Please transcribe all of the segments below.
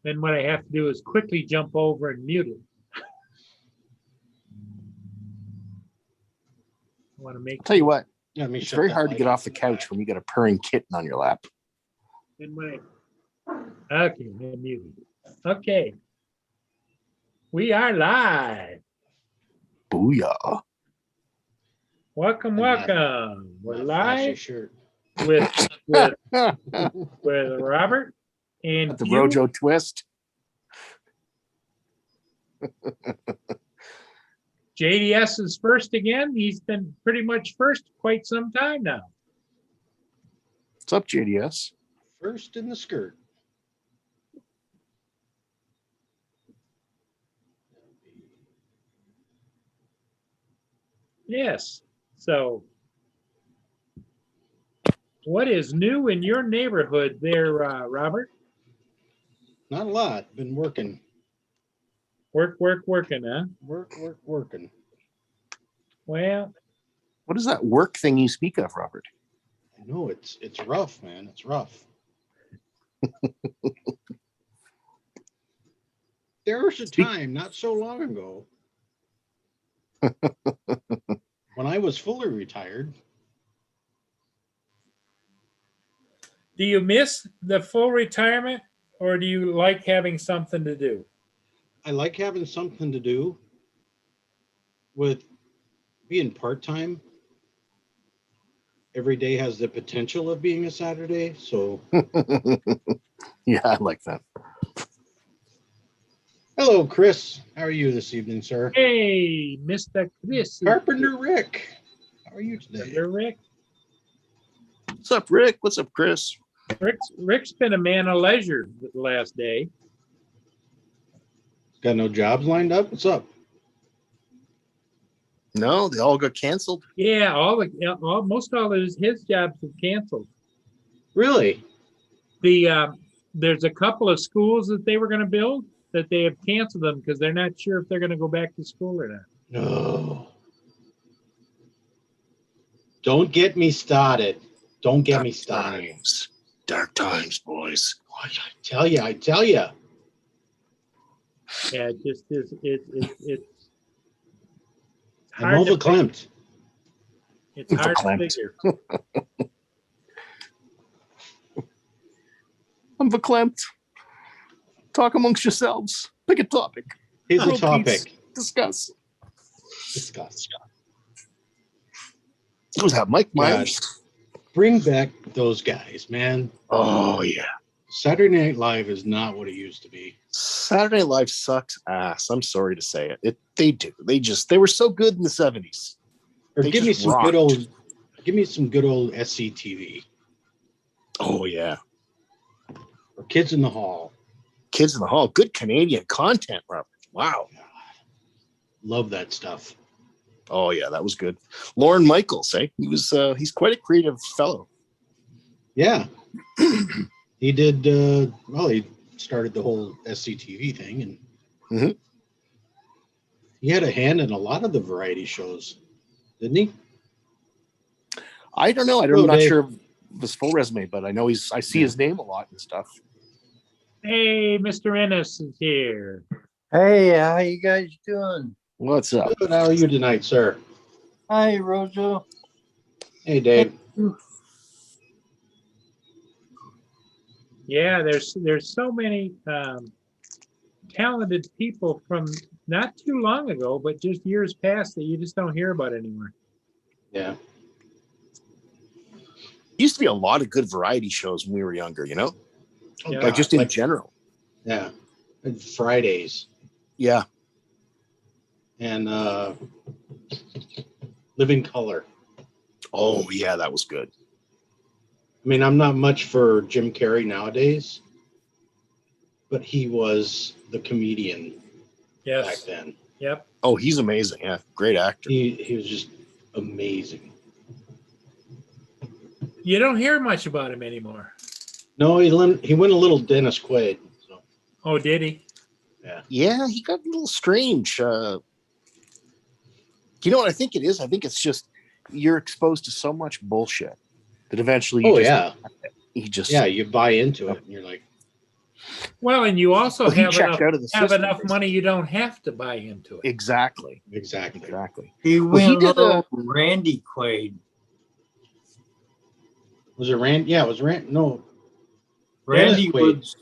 Then what I have to do is quickly jump over and mute it. I want to make. I'll tell you what, Let me it's shut very that hard to light get off off the in couch back. when you got a purring kitten on your lap. Then when I, okay, I'm muted. Okay. We are live. Booyah. Welcome, And that- welcome. We're That flashy live shirt. with Robert and The Hugh. Rojo twist. JDS is first again. He's been pretty much first quite some time now. What's up, JDS? First in the skirt. Yes. So, what is new in your neighborhood there, Robert? Not a lot. Been working. Working, huh? Working. Well, What is that work thing you speak of, Robert? I know it's rough, man. It's rough. There was a time not so long ago when I was fully retired. do you miss the full retirement or do you like having something to do? I like having something to do. With being part-time, every day has the potential of being a Saturday. So Yeah, I like that. hello, Chris. How are you this evening, sir? Hey, Mr. Chris. Carpenter Rick. How are you today? Rick. What's up, Rick? What's up, Chris? Rick's been a man of leisure the last day. Got no jobs lined up? What's up? No, they all got canceled. Yeah, most all of his jobs have canceled. Really? There's a couple of schools that they were going to build that they have canceled them because they're not sure if they're going to go back to school or not. No. Don't get me started. Don't get me started. Dark times, boys. I tell you. Yeah, it just is. It's I'm hard to overclamped. It's hard to Verklempt. figure. I'm verklempt. Talk amongst yourselves. Pick a topic. Here's a World topic. peace. Discuss. Discuss. Who's that? Mike Myers? Bring back those guys, man. Oh, yeah. Saturday Night Live is not what it used to be. Saturday Night Live sucks ass. I'm sorry to say it. They do. They were so good in the 70s. Or They give me just some rocked. good old SCTV. Oh, yeah. Or Kids in the Hall. Kids in the Hall. Good Canadian content, Robert. Wow. Love that stuff. Oh, yeah, that was good. Lorne Michaels, eh? He's quite a creative fellow. Yeah. He did he started the whole SCTV thing, and Mhm. he had a hand in a lot of the variety shows, didn't he? I don't know. I'm Hello, not Dave. sure of his full resume, but I know I see his name a lot and stuff. Hey, Mr. Ennis is here. Hey, how you guys doing? What's up? Good. How are you tonight, sir? Hi, Rojo. Hey, Dave. Yeah, there's so many talented people from not too long ago, but just years past that you just don't hear about anymore. Yeah. Used to be a lot of good variety shows when we were younger, you know? Oh, Yeah. Like God, just in general. yeah. And Fridays Yeah. and Living Color. Oh, yeah, that was good. I mean, I'm not much for Jim Carrey nowadays, but he was the comedian back Yes. then. Yep. Oh, he's amazing. Yeah. Great actor. He was just amazing. You don't hear much about him anymore. No, he went a little Dennis Quaid. So Oh, did he? Yeah, he got a little strange. You know what I think it is? I think it's just you're exposed to so much bullshit that eventually you he just buy into it, and you're like, Well, and you also Well, he have checked enough, out of the have system, enough basically. money you don't have to buy into it. Exactly. Exactly. Exactly. He Well, he went did little Randy Quaid. Was it Rand? Yeah, it was Rand. No, Randy Quaid. was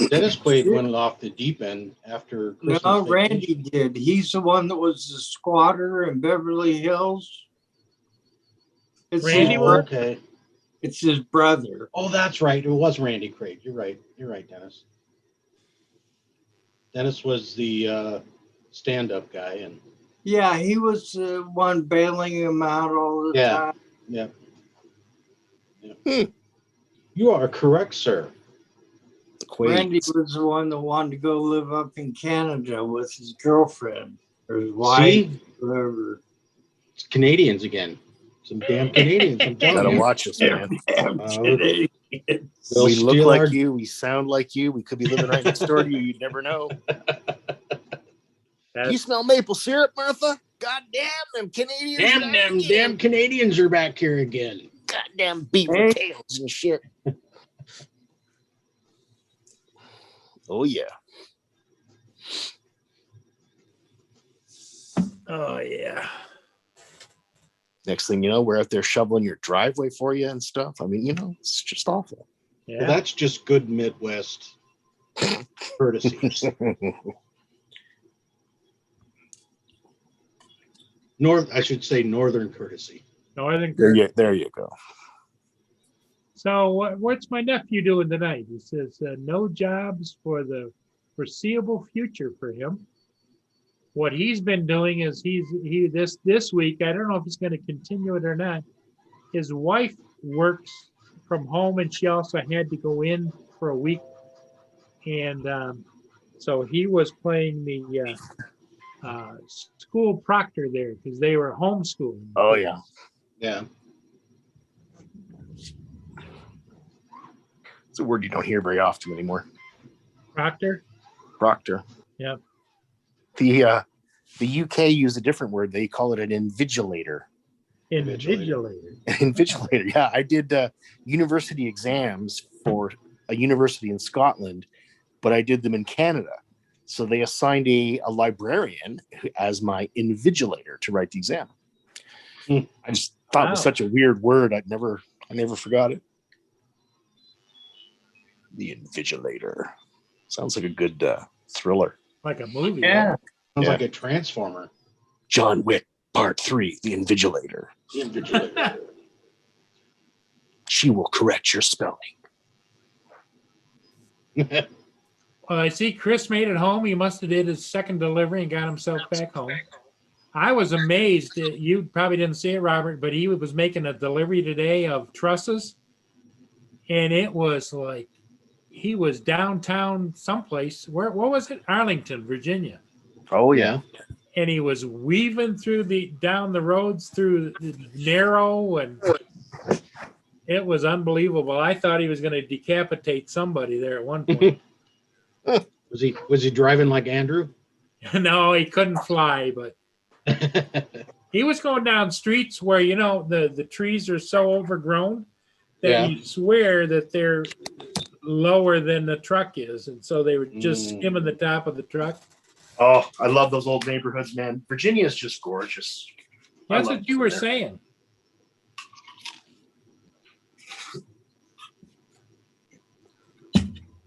Dennis Quaid went off the deep end after no, Christmas Randy vacation. did. He's the one that was the squatter in Beverly Hills. It's Randy his Oh, was? okay. It's his brother. Oh, that's right. It was Randy Quaid. You're right. You're right, Dennis. Dennis was the stand-up guy, and Yeah, he was the one bailing him out all the Yeah. time. yeah. You are correct, sir. The Quaid. Randy was the one that wanted to go live up in Canada with his girlfriend or his wife, See, whatever. it's Canadians again. Some damn Canadians. I'm telling Gotta you. watch us, man. Damn Uh, Canadians. They'll We look steal like our- you. We sound like you. We could be living right next door to you. You'd never know. Do you smell maple syrup, Martha? God damn them Canadians. Damn are them again. damn Canadians are back here again. Goddamn beaver Hey. tails and shit. Oh yeah. Oh yeah. Next thing you know, we're out there shoveling your driveway for you and stuff. I mean, it's just awful. Yeah. Well, that's just good Midwest courtesy. I should say northern courtesy. Northern there Courtesy. there you go. So what's my nephew doing tonight? He says no jobs for the foreseeable future for him. What he's been doing is this week, I don't know if he's going to continue it or not. His wife works from home and she also had to go in for a week. And so he was playing the school proctor there because they were homeschooling. Oh yeah. Yeah. It's a word you don't hear very often anymore. Proctor? Proctor. Yeah. The UK use a different word. They call it an invigilator. Invigilator. Invigilator. Yeah, I did university exams for a university in Scotland, but I did them in Canada. So they assigned a librarian as my invigilator to write the exam. I just thought it was Wow. such a weird word. I never forgot it. The Invigilator. Sounds like a good thriller. Like a movie. Yeah. Sounds Yeah. like a transformer. John Wick Part 3, The Invigilator. The invigilator. She will correct your spelling. Well, I see Chris made it home. He must have did his second delivery and got himself back home. I was amazed. You probably didn't see it, Robert, but he was making a delivery today of trusses. And it was like he was downtown someplace. What was it? Arlington, Virginia. Oh, yeah. And he was weaving down the roads through the narrow, and it was unbelievable. I thought he was going to decapitate somebody there at one point. Was he driving like Andrew? No, he couldn't fly, but he was going down streets where, the trees are so overgrown that Yeah. you swear that they're lower than the truck is. And so they were just skimming the top of the truck. Oh, I love those old neighborhoods, man. Virginia is just gorgeous. I That's love what you it were there. saying.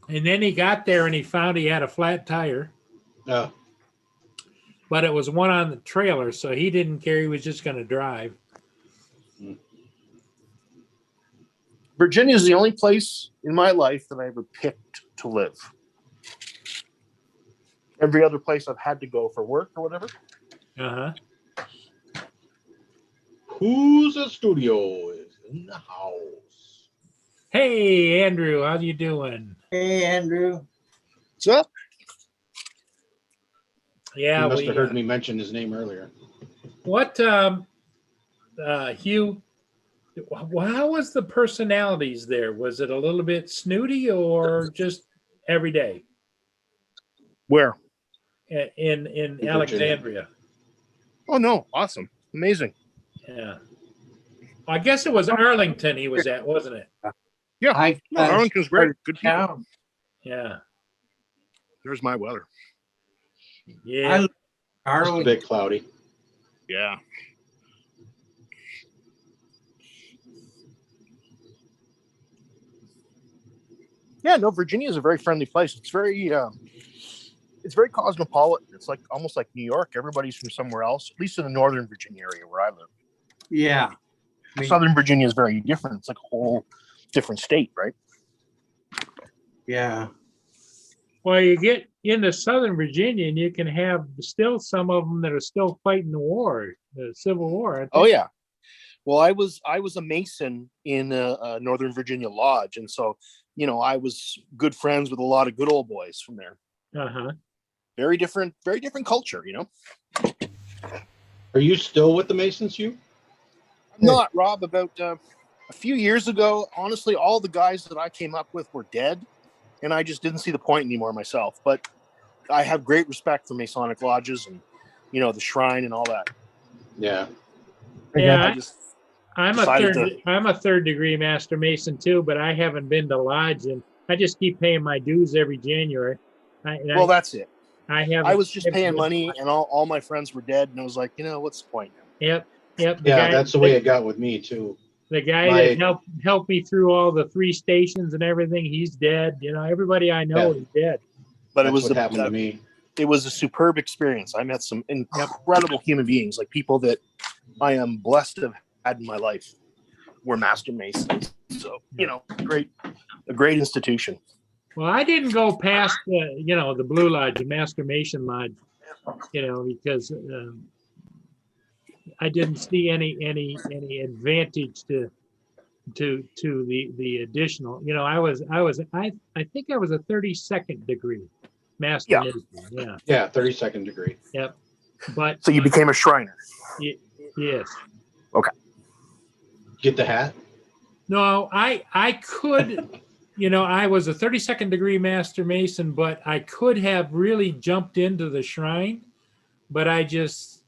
And then he got there and he found he had a flat tire, Oh, but it was one on the trailer. So he didn't care. He was just going to drive. Virginia is the only place in my life that I ever picked to live. Every other place I've had to go for work or whatever. Uh-huh. who's the studio is in the house? Hey, Andrew, how you doing? Hey, Andrew. What's up? Yeah, You must we have heard me mention his name earlier. What, Hugh, how was the personalities there? Was it a little bit snooty or just every day Where? in Virginia. Alexandria? Oh, no. Awesome. Amazing. Yeah. I guess it was Arlington he was at, wasn't it? Yeah. I No, Arlington's great. Good people. town. Yeah. There's my weather. Yeah. Just a Arlington. bit cloudy. Yeah. Yeah, no, Virginia is a very friendly place. It's very cosmopolitan. It's like almost like New York. Everybody's from somewhere else, at least in the Northern Virginia area where I live. Yeah. I mean, Southern Virginia is very different. It's like a whole different state, right? yeah. Well, you get into Southern Virginia and you can have still some of them that are still fighting the war, the Civil War. aren't they? Oh yeah. Well, I was a Mason in a Northern Virginia lodge, and so I was good friends with a lot of good old boys from there. Uh-huh. Very different culture. Are you still with the Masons, you? I'm not, Rob. About a few years ago, honestly, all the guys that I came up with were dead, and I just didn't see the point anymore myself. But I have great respect for Masonic lodges and the shrine and all that. Yeah. Yeah, I just I'm a decided third degree Master Mason too, but I haven't been to lodge, and I just keep paying my dues every January. well, that's it. I was just paying money, and all my friends were dead, and I was like, what's the point? Yep. Yeah, that's the way it got with me too. The guy that helped me through all the 3 stations and everything, he's dead. Everybody I know is dead. But That's it was what happened to me. It was a superb experience. I met some incredible human beings, like people that I am blessed to have had in my life were Master Masons. So, a great institution. Well, I didn't go past the Blue Lodge, the Master Mason Lodge, because I didn't see any advantage to the additional. I think I was a 32nd degree Master Yeah. Mason. Yeah. Yeah, 32nd degree. Yep. But So you became a Shriner. yes. Get the hat? No, I could, I was a 32nd degree Master Mason, but I could have really jumped into the shrine, but I just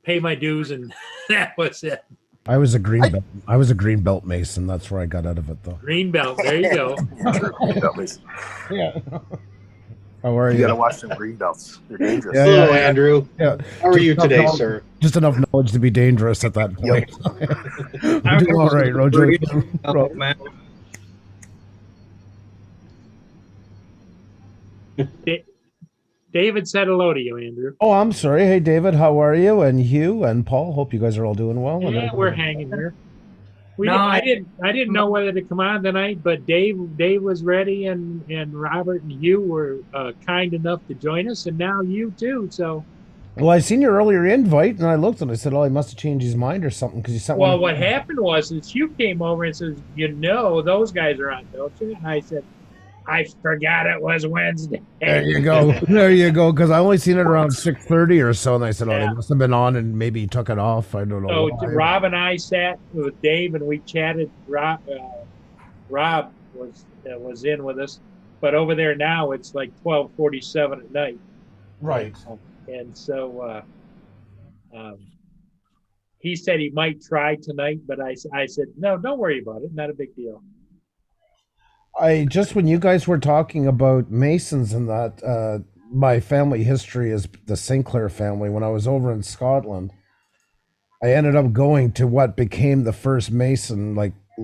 pay my dues and that was it. I was a green belt. I was a green belt Mason. That's where I got out of it, though. Green belt. There you go. Yeah. How are You you? gotta watch them green belts. They're dangerous. Yeah, Hello, Andrew. Yeah. How are you Just today, enough- sir? Just enough knowledge to be dangerous at that point. I'm doing all right, Roger. David said hello to you, Andrew. Oh, I'm sorry. Hey, David, how are you? And Hugh and Paul. Hope you guys are all doing well. Yeah, we're hanging here. No, I didn't know whether to come on tonight, but Dave was ready, and Robert and you were kind enough to join us, and now you too. So, Well, I seen your earlier invite, and I looked and I said, "Oh, he must have changed his mind or something," because you sent well, one. what happened was is you came over and says, those guys are on, don't you? And I said, I forgot it was Wednesday. There you go. There you go. Because I only seen it around 6:30 or so, and I said, "Oh, Yeah. they must have been on, and maybe he took it off." I don't know. So why. Rob and I sat with Dave and we chatted. Rob was in with us, but over there now it's like 12:47 at night, Right. and so he said he might try tonight, but I said no, don't worry about it, not a big deal. I just when you guys were talking about Masons and that, my family history is the Sinclair family. When I was over in Scotland, I ended up going to what became the first Mason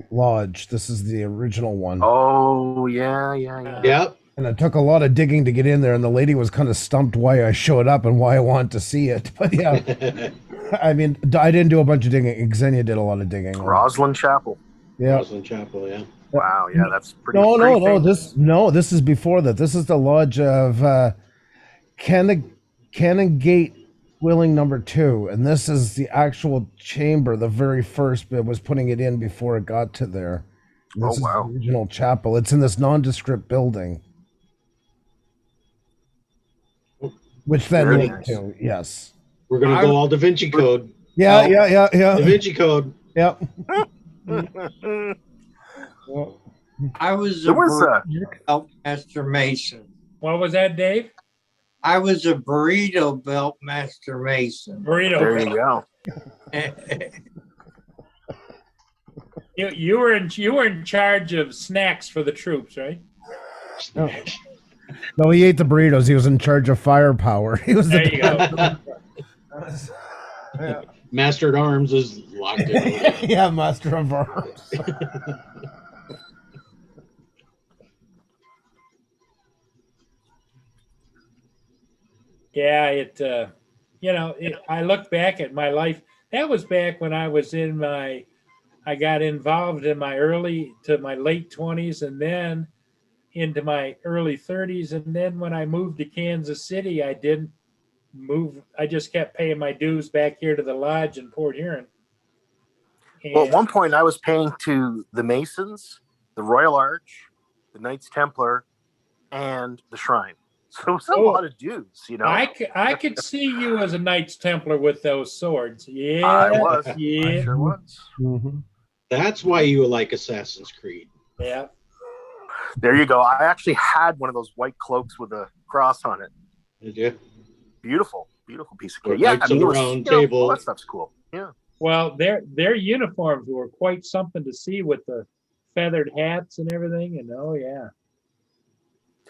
lodge. This is the original one. Oh, yeah. Yep. And it took a lot of digging to get in there, and the lady was kind of stumped why I showed up and why I wanted to see it. But yeah, I mean, I didn't do a bunch of digging. Xenia did a lot of digging. Roslyn Chapel. Yeah. Roslyn Chapel, yeah. Wow, yeah, that's pretty. No. famous. This is before that. This is the lodge of Canongate Willing number 2, and this is the actual chamber. The very first bit was putting it in before it got to there. And this is wow. the original chapel. It's in this nondescript building, which then Very led nice. to yes. We're going to go all Da Vinci Code. Yeah. Da Vinci Code. Yeah. I was a There was burrito belt Master Mason. What was that, Dave? I was a burrito belt Master Mason. Burrito. there you go. You were in charge of snacks for the troops, right? No, he ate the burritos. He was in charge of firepower. He was There the you go. yeah. Master at Arms is locked in. Yeah, master of arms. Yeah, I look back at my life. That was back when I was I got involved in my my late 20s and then into my early 30s. And then when I moved to Kansas City, I didn't move. I just kept paying my dues back here to the lodge in Port Huron. Well, at one point I was paying to the Masons, the Royal Arch, the Knights Templar, and the Shrine. So it was a lot of dues, you know. I could see you as a Knights Templar with those swords. Yeah, I was. Yeah, I sure was. Mm-hmm. That's why you like Assassin's Creed. yeah. There you go. I actually had one of those white cloaks with a cross on it. Did you? Beautiful, beautiful piece of Or kit. Yeah, Knights I mean, of it the was, Round you know, Table. all that stuff's cool. Yeah. Well, their uniforms were quite something to see with the feathered hats and everything. And oh yeah,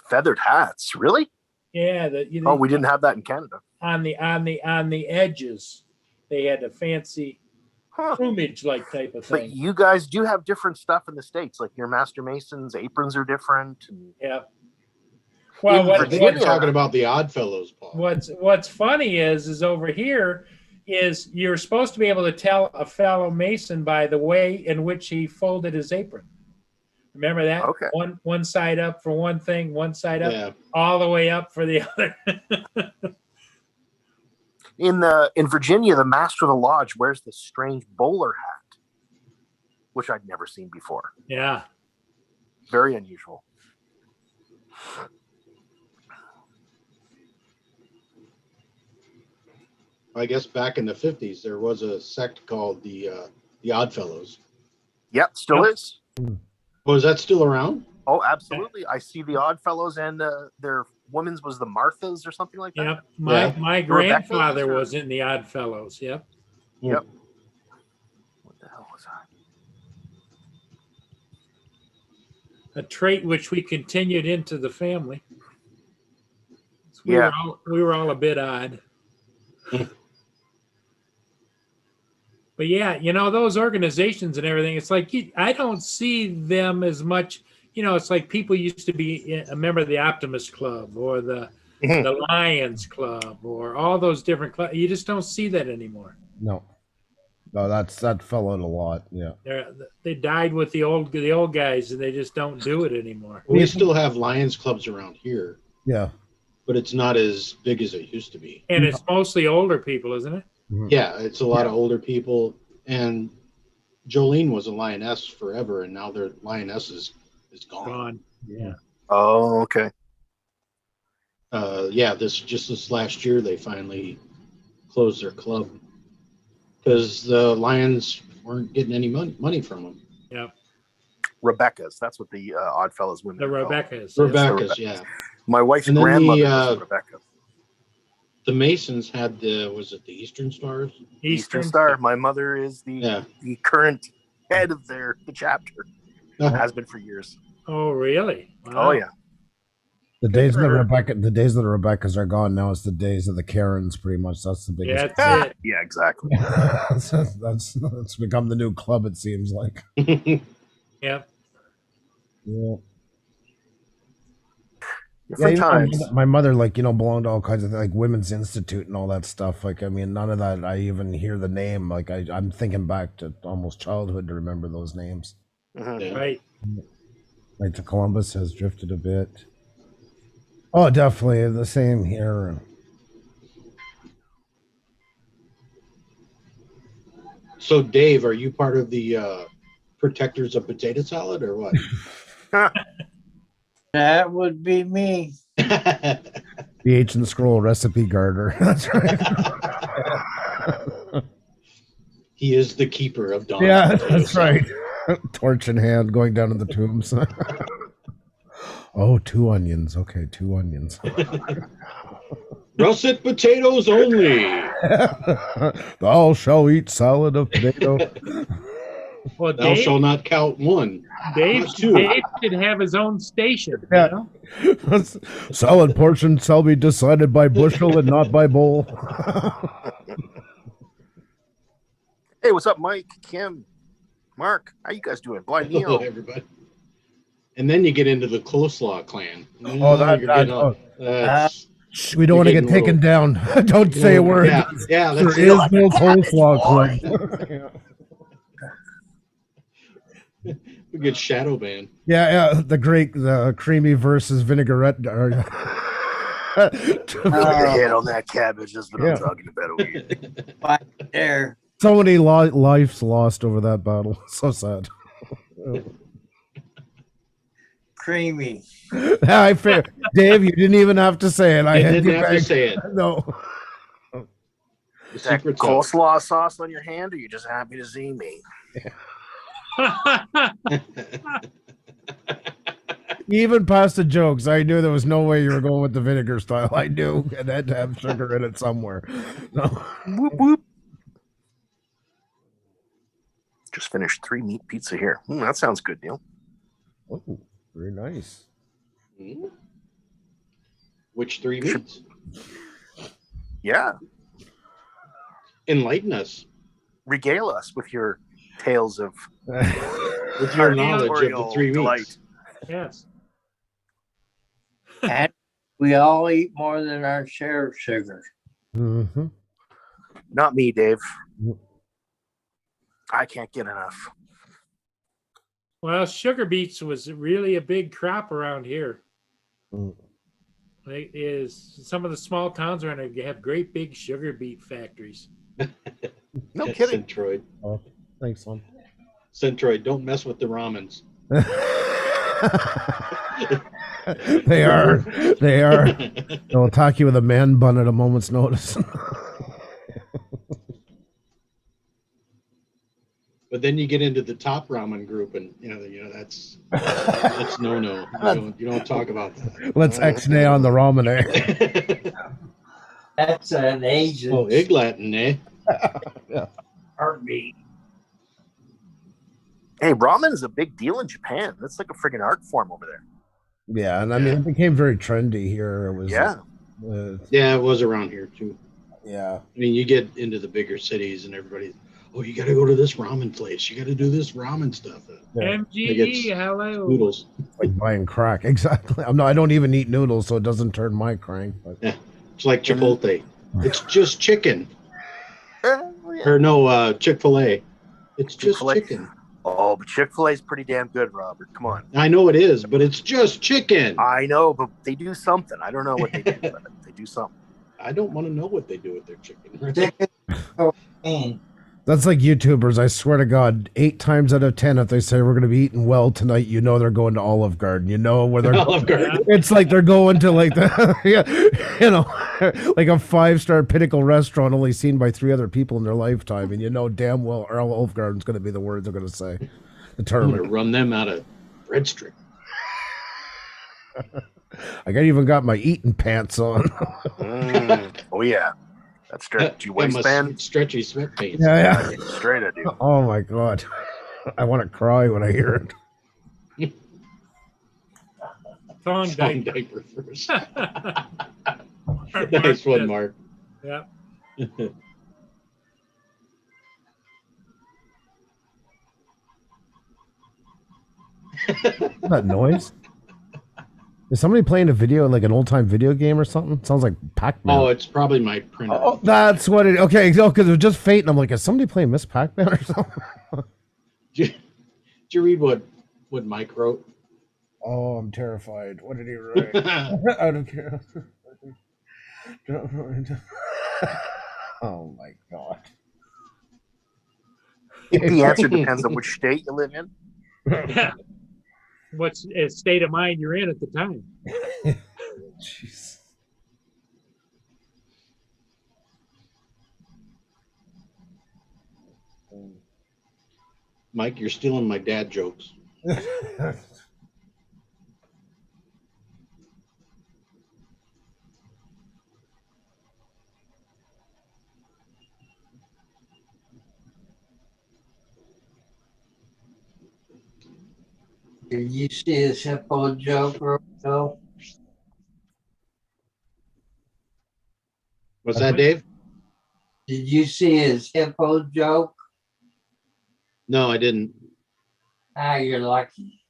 Feathered hats, really? yeah. Oh, we didn't have that in Canada. on the edges. They had a fancy Huh. plumage like type of But thing. you guys do have different stuff in the States. Like your Master Masons aprons are different. And Yeah. Well, In I what, think you're Virginia- talking about the Oddfellows, Paul. what's funny is over here is you're supposed to be able to tell a fellow Mason by the way in which he folded his apron. Remember that? Okay. One side up for one thing, one side up, Yeah. all the way up for the other. in Virginia, the Master of the Lodge wears this strange bowler hat, which I'd never seen before. Yeah. Very unusual. I guess back in the 50s, there was a sect called the Oddfellows. Yep, still Yep. is. Was that still around? Oh, absolutely. I see the Oddfellows and their women's was the Marthas or something like that. Yep. My Yeah. my Rebecca's grandfather or- was in the Odd Fellows. Yep. Yep. What the hell was that? A trait which we continued into the family. Yeah. We were all a bit odd. But yeah, those organizations and everything, it's like I don't see them as much. It's like people used to be a member of the Optimist Club or the Lions Club or all those different clubs. You just don't see that anymore. No, that fell out a lot. Yeah. They died with the old guys, and they just don't do it anymore. We still have Lions clubs around here, Yeah. but it's not as big as it used to be. And it's mostly older people, isn't it? Yeah, it's a lot of older people. And Jolene was a lioness forever, and now their lioness is gone. Gone. Yeah. Oh, okay. Yeah, this last year they finally closed their club because the Lions weren't getting any money from them. Yep. Rebecca's. That's what the Oddfellows women The are called. Rebecca's. Rebecca's, yeah. My wife's And then grandmother the, was Rebecca. The Masons had was it the Eastern Stars? Eastern Star. My mother is the current head of the chapter. Has been for years. Oh, really? Wow. Oh yeah. The days of the Rebeccas are gone now. It's the days of the Karens, pretty much. That's the Yeah, biggest. that's it. Yeah, exactly. that's become the new club. It seems like. Yep. Yeah. Different times. My mother, belonged to all kinds of like Women's Institute and all that stuff. Like, I mean, none of that. I even hear the name. Like, I'm thinking back to almost childhood to remember those names. Mhm. Yeah. Right. Like the Columbus has drifted a bit. Oh, definitely the same here. So, Dave, are you part of the protectors of potato salad or what? That would be me. The ancient scroll recipe garter. That's right. He is the keeper of Dawn. Yeah, that's right. Torch in hand, going down to the tombs. Oh, 2 onions. Okay, 2 onions. Russet potatoes only. Thou shall eat salad of potato. Well, Thou Dave, shalt not count one. Dave, not two. Dave should have his own station. Yeah. You know? Salad portion shall be decided by bushel and not by bowl. Hey, what's up, Mike, Kim, Mark? How you guys doing? Blind Hello, Neo. everybody. And then you get into the coleslaw clan. Oh, You're getting all- that's- Shh, we don't want to You're get getting taken down. Don't say a word. Yeah, There that's is no coleslaw club. We get shadow banned. Yeah, the creamy versus vinaigrette. Put your head on that cabbage. That's what Yeah. I'm talking about over here. Right there. So many lives lost over that battle. So sad. Creamy. I fair, Dave. You didn't even have to say it. I I had didn't you have to back. say it. No. The Is that secret's out. coleslaw sauce on your hand, or you just happy to see me? Even past the jokes, I knew there was no way you were going with the vinegar style. I knew it had to have sugar in it somewhere. No. Whoop whoop. Just finished 3 meat pizza here. That sounds good, Neil. Oh, very nice. Hmm? Which 3 meats? Yeah, Enlighten us regale us with your tales of with your knowledge of the arboreal 3 delight. meats. Yes. And we all eat more than our share of sugar. Mm-hmm. Not me, Dave. I can't get enough. Well, sugar beets was really a big crop around here. Mm. It is some of the small towns are going to have great big sugar beet factories. No kidding. Centroid. Oh, thanks, son. Centroid, don't mess with the ramens. They are. They are. They'll attack you with a man bun at a moment's notice. But then you get into the top ramen group, and you know that's no. You don't talk about that. Let's X-nay on the ramen, eh? That's an Asian Oh, egg Latin, eh? heartbeat. Hey, ramen is a big deal in Japan. That's like a friggin' art form over there. Yeah, and I mean, it became very trendy here. It was, Yeah. Yeah, it was around here too. Yeah. I mean, you get into the bigger cities, and everybody, oh, you got to go to this ramen place. You got to do this ramen stuff. Yeah. MGE, hello. Noodles. Like buying crack. Exactly. I don't even eat noodles, so it doesn't turn my crank. But It's like Chipotle. It's just chicken. Yeah. Or no, Chick-fil-A. It's just Chick-fil-A. chicken. Oh, but Chick-fil-A is pretty damn good, Robert. Come on. I know it is, but it's just chicken. I know, but they do something. I don't know what they do, but they do something. I don't want to know what they do with their chicken. And that's like YouTubers. I swear to God, 8 times out of 10, if they say we're going to be eating well tonight, you know they're going to Olive Garden. You know where they're. Olive Garden. It's like they're going to like the, yeah, you know, like a 5-star Pinnacle restaurant only seen by 3 other people in their lifetime, and you know damn well Olive Garden's going to be the word they're going to say. The I'm term. going to run them out of bread strip. Even got my eating pants on. Oh, yeah. That's stretchy Yeah, my waistband. stretchy sweatpants. Yeah. Straight, I do. Oh my God, I want to cry when I hear it. Thong Thong diaper. diaper first. Nice one, Mark. Yeah. That noise. Is somebody playing a video, like an old time video game or something? Sounds like Pac-Man. Oh, it's probably my printer. Oh, that's what it. Okay, because it was just Fate, and I'm like, is somebody playing Miss Pac-Man or something? Did you read what Mike wrote? Oh, I'm terrified. What did he write? I don't care. Oh my God. The answer depends on which state you live in. Yeah. What state of mind you're in at the time? Jeez. Mike, you're stealing my dad jokes. Did you see his hippo joke, Roberto? What's that, Dave? Did you see his hippo joke? No, I didn't. Ah, you're lucky.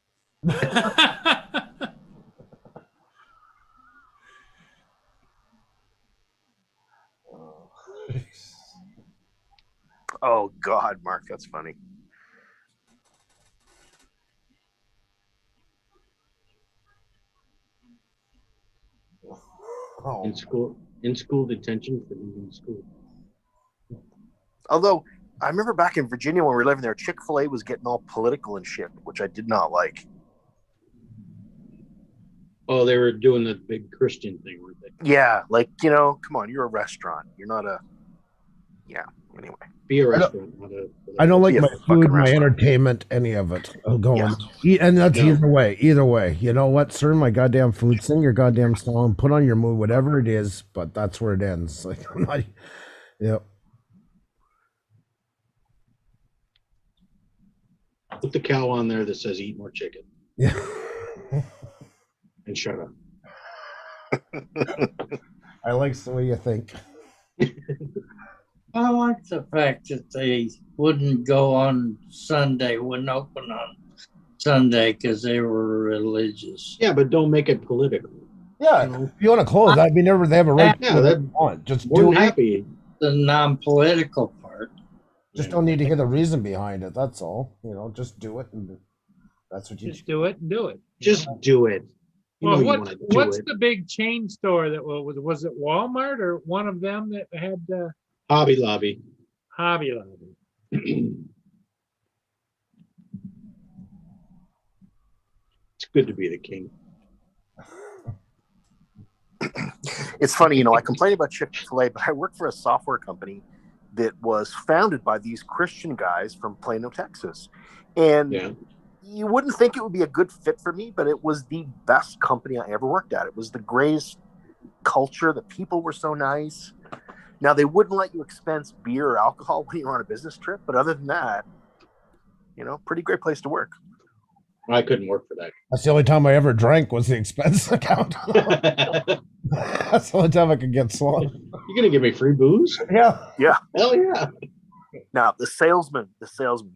Oh God, Mark, that's funny. Oh. In school detention for leaving school. Although I remember back in Virginia when we were living there, Chick-fil-A was getting all political and shit, which I did not like. Oh, they were doing the big Christian thing, weren't they? Yeah, like, you know, come on, you're a restaurant. You're not a. Yeah. Anyway. Be a restaurant, not a. I don't like Yeah, my fucking food, my restaurant. entertainment, any of it. I'm going. Yeah. And that's No. either way. Either way. You know what? Serve my goddamn food, sing your goddamn song, put on your mood, whatever it is, but that's where it ends. Like, I'm not. Yep. Put the cow on there that says "Eat more chicken" Yeah. and shut up. I like the way you think. I like the fact that they wouldn't go on Sunday, wouldn't open on Sunday because they were religious. Yeah, but don't make it political. Yeah. You know? If you want to close, I mean, they have a right to Yeah, do what that- they want. Just More do than it. happy. The non-political part. Just don't need to hear the reason behind it. That's all. You know, just do it, and that's what you Just do it and do it. Just do it. You know Well, you want to do what's it. the big chain store that was it Walmart or one of them that had Hobby Lobby. Hobby Lobby? It's good to be the king. It's funny, you know, I complain about Chick-fil-A, but I work for a software company that was founded by these Christian guys from Plano, Texas. And Yeah. you wouldn't think it would be a good fit for me, but it was the best company I ever worked at. It was the greatest culture. The people were so nice. Now, they wouldn't let you expense beer or alcohol when you were on a business trip, but other than that, you know, pretty great place to work. I couldn't work for That's the only time I ever drank was the expense account. that. That's the only time I could get slung. You're gonna give me free booze? Yeah. Hell yeah! Now, the salesman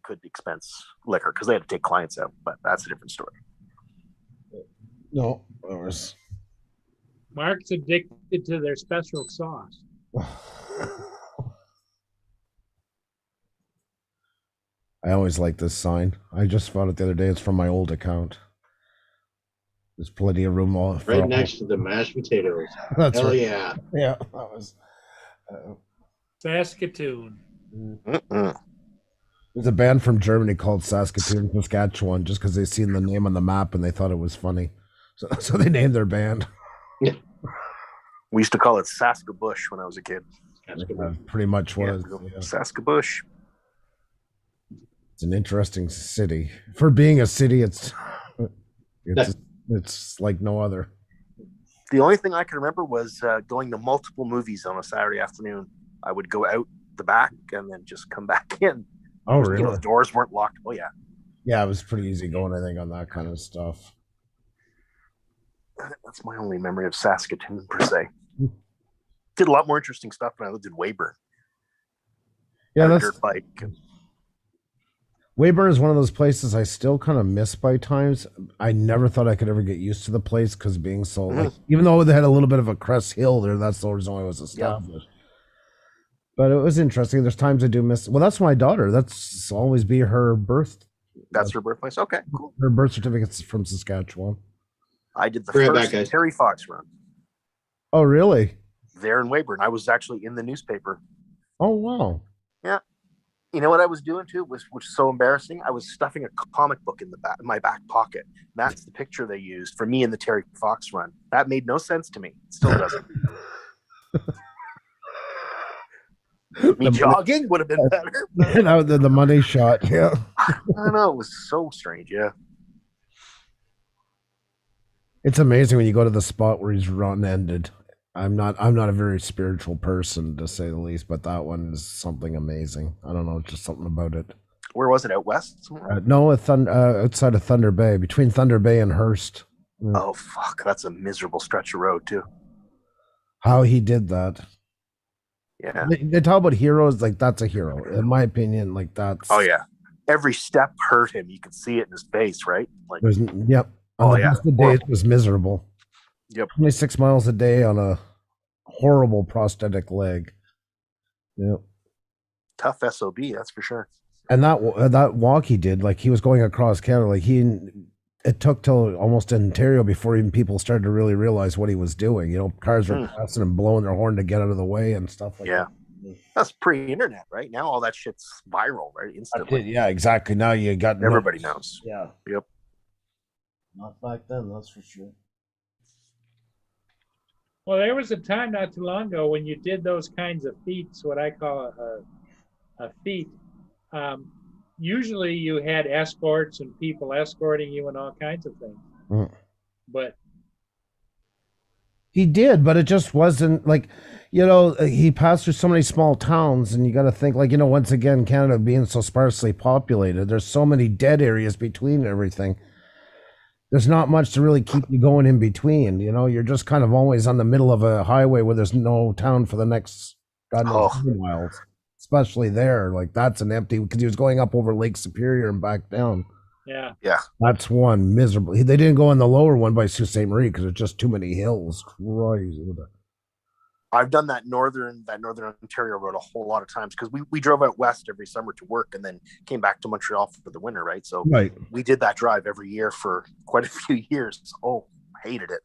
could expense liquor because they had to take clients out, but that's a different story. No, it was. Mark's addicted to their special sauce. I always like this sign. I just found it the other day. It's from my old account. There's plenty of room all for Right all- next to the mashed potatoes. That's Hell right. yeah! Yeah, that was. Saskatoon. Mm-mm. There's a band from Germany called Saskatoon, Saskatchewan, just because they seen the name on the map and they thought it was funny, so they named their band. We used to call it Saskabush when I was a kid. That's good. Pretty much was. Yeah. Saskabush. It's an interesting city. For being a city, it's like no other. The only thing I can remember was going to multiple movies on a Saturday afternoon. I would go out the back and then just come back in. Oh, You know, really? the doors weren't locked. Oh, yeah. Yeah, it was pretty easy going, I think, on that kind of stuff. That's my only memory of Saskatoon, per se. Did a lot more interesting stuff when I lived in Weyburn. Yeah, Had a that's dirt bike. Weyburn is one of those places I still kind of miss by times. I never thought I could ever get used to the place because being so like, even though they had a little bit of a crest hill there, that's the reason why it was established. But it was interesting. There's times I do miss. Well, that's my daughter. That's always be her birth. That's her birthplace. Okay, cool. Her birth certificate's from Saskatchewan. I did the Bring it back, first guys. Terry Fox run Oh, really? there in Weyburn. I was actually in the newspaper. Oh, wow. You know what I was doing too, which was so embarrassing. I was stuffing a comic book in my back pocket. That's the picture they used for me in the Terry Fox run. That made no sense to me. It still doesn't. Me jogging would have been better. the money shot. Yeah. I don't know. It was so strange. Yeah. It's amazing when you go to the spot where his run ended. I'm not a very spiritual person, to say the least, but that one is something amazing. I don't know, just something about it. Where was it? Out west somewhere? No, outside of Thunder Bay, between Thunder Bay and Hearst. Oh fuck, that's a miserable stretch of road too. How he did that. Yeah. They talk about heroes, like that's a hero. In my opinion, like that's. Oh yeah. Every step hurt him. You could see it in his face, right? Like, Yep. On Oh, the yeah. best of days, it was miserable. Yep. 26 miles a day on a horrible prosthetic leg. Yep. tough SOB, that's for sure. And that walk he did, like he was going across Canada, like it took till almost Ontario before even people started to really realize what he was doing. You know, cars were passing and blowing their horn to get out of the way and stuff like that. That's pre-internet, right? Now all that shit's viral, right? Instantly. Yeah, exactly. Now you got Everybody knows. Yeah. Yep. Not back then, that's for sure. Well, there was a time not too long ago when you did those kinds of feats, what I call a feat. Usually you had escorts and people escorting you and all kinds of things. But he did, but it just wasn't like, you know, he passed through so many small towns, and you got to think, like, you know, once again, Canada being so sparsely populated, there's so many dead areas between everything. There's not much to really keep you going in between. You know, you're just kind of always on the middle of a highway where there's no town for the next God knows how many miles. Especially there, like that's an empty, because he was going up over Lake Superior and back down. Yeah. That's one miserable. They didn't go in the lower one by Sault Ste. Marie because there's just too many hills. Crazy. I've done that northern Ontario road a whole lot of times because we drove out west every summer to work and then came back to Montreal for the winter, right? So we did that drive every year for quite a few years. Oh, hated it.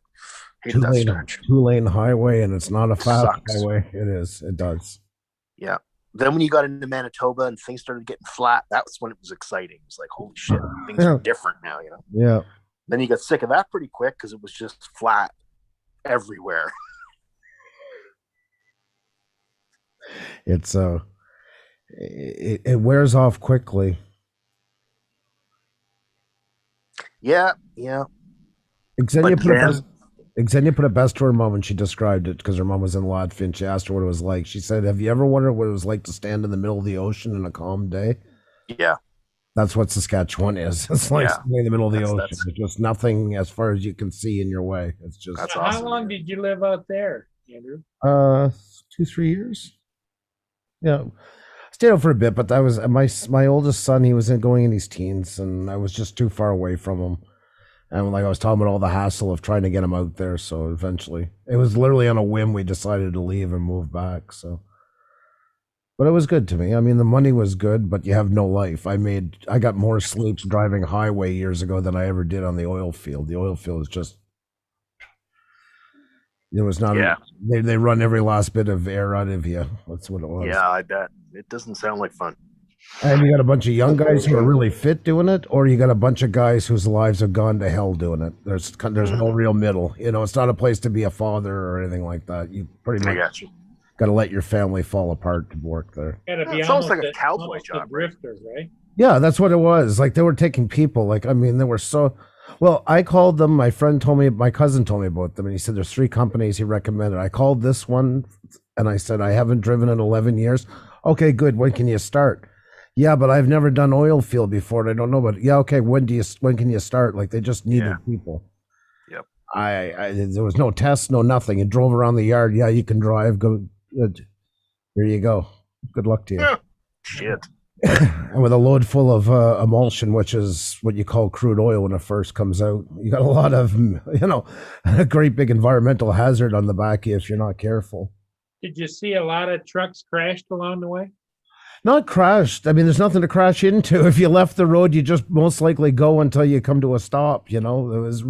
Hated that stretch. 2-lane highway, and it's not a fast highway. It is. It does. Yeah. Then when you got into Manitoba and things started getting flat, that was when it was exciting. It was like, holy shit, things are different now, you know? Yeah. Then you got sick of that pretty quick because it was just flat everywhere. It's it wears off quickly. Yeah. Xenia put it best to her mom when she described it, because her mom was in Latvia. She asked her what it was like. She said, have you ever wondered what it was like to stand in the middle of the ocean in a calm day? Yeah. That's what Saskatchewan is. It's like standing in the middle of the ocean. There's just nothing as far as you can see in your way. It's just. That's awesome. How long did you live out there, Andrew? 2-3 years. Yeah. Stayed out for a bit, but that was my oldest son. He was going in his teens, and I was just too far away from him. And like I was talking about all the hassle of trying to get him out there. So eventually it was literally on a whim. We decided to leave and move back. So, but it was good to me. I mean, the money was good, but you have no life. I got more sleeps driving highway years ago than I ever did on the oil field. The oil field is just, it was not, they run every last bit of air out of you. That's what it was. Yeah, I bet. It doesn't sound like fun. And you got a bunch of young guys who are really fit doing it, or you got a bunch of guys whose lives have gone to hell doing it. There's no real middle. You know, it's not a place to be a father or anything like that. You pretty much got to let your family fall apart to work there. It's almost like a cowboy job, drifter, right? Yeah, that's what it was. Like they were taking people. Like, I mean, they were so. Well, I called them. My cousin told me about them, and he said there's 3 companies he recommended. I called this one, and I said I haven't driven in 11 years. Okay, good. When can you start? Yeah, but I've never done oil field before, and I don't know. But yeah, okay. When can you start? Like they just needed people. Yep. There was no test, no nothing. You drove around the yard. Yeah, you can drive. Go. Good. Here you go. Good luck to you. Shit. And with a load full of emulsion, which is what you call crude oil when it first comes out, you got a lot of, a great big environmental hazard on the back if you're not careful. Did you see a lot of trucks crashed along the way? Not crashed. I mean, there's nothing to crash into. If you left the road, you just most likely go until you come to a stop. You know, there was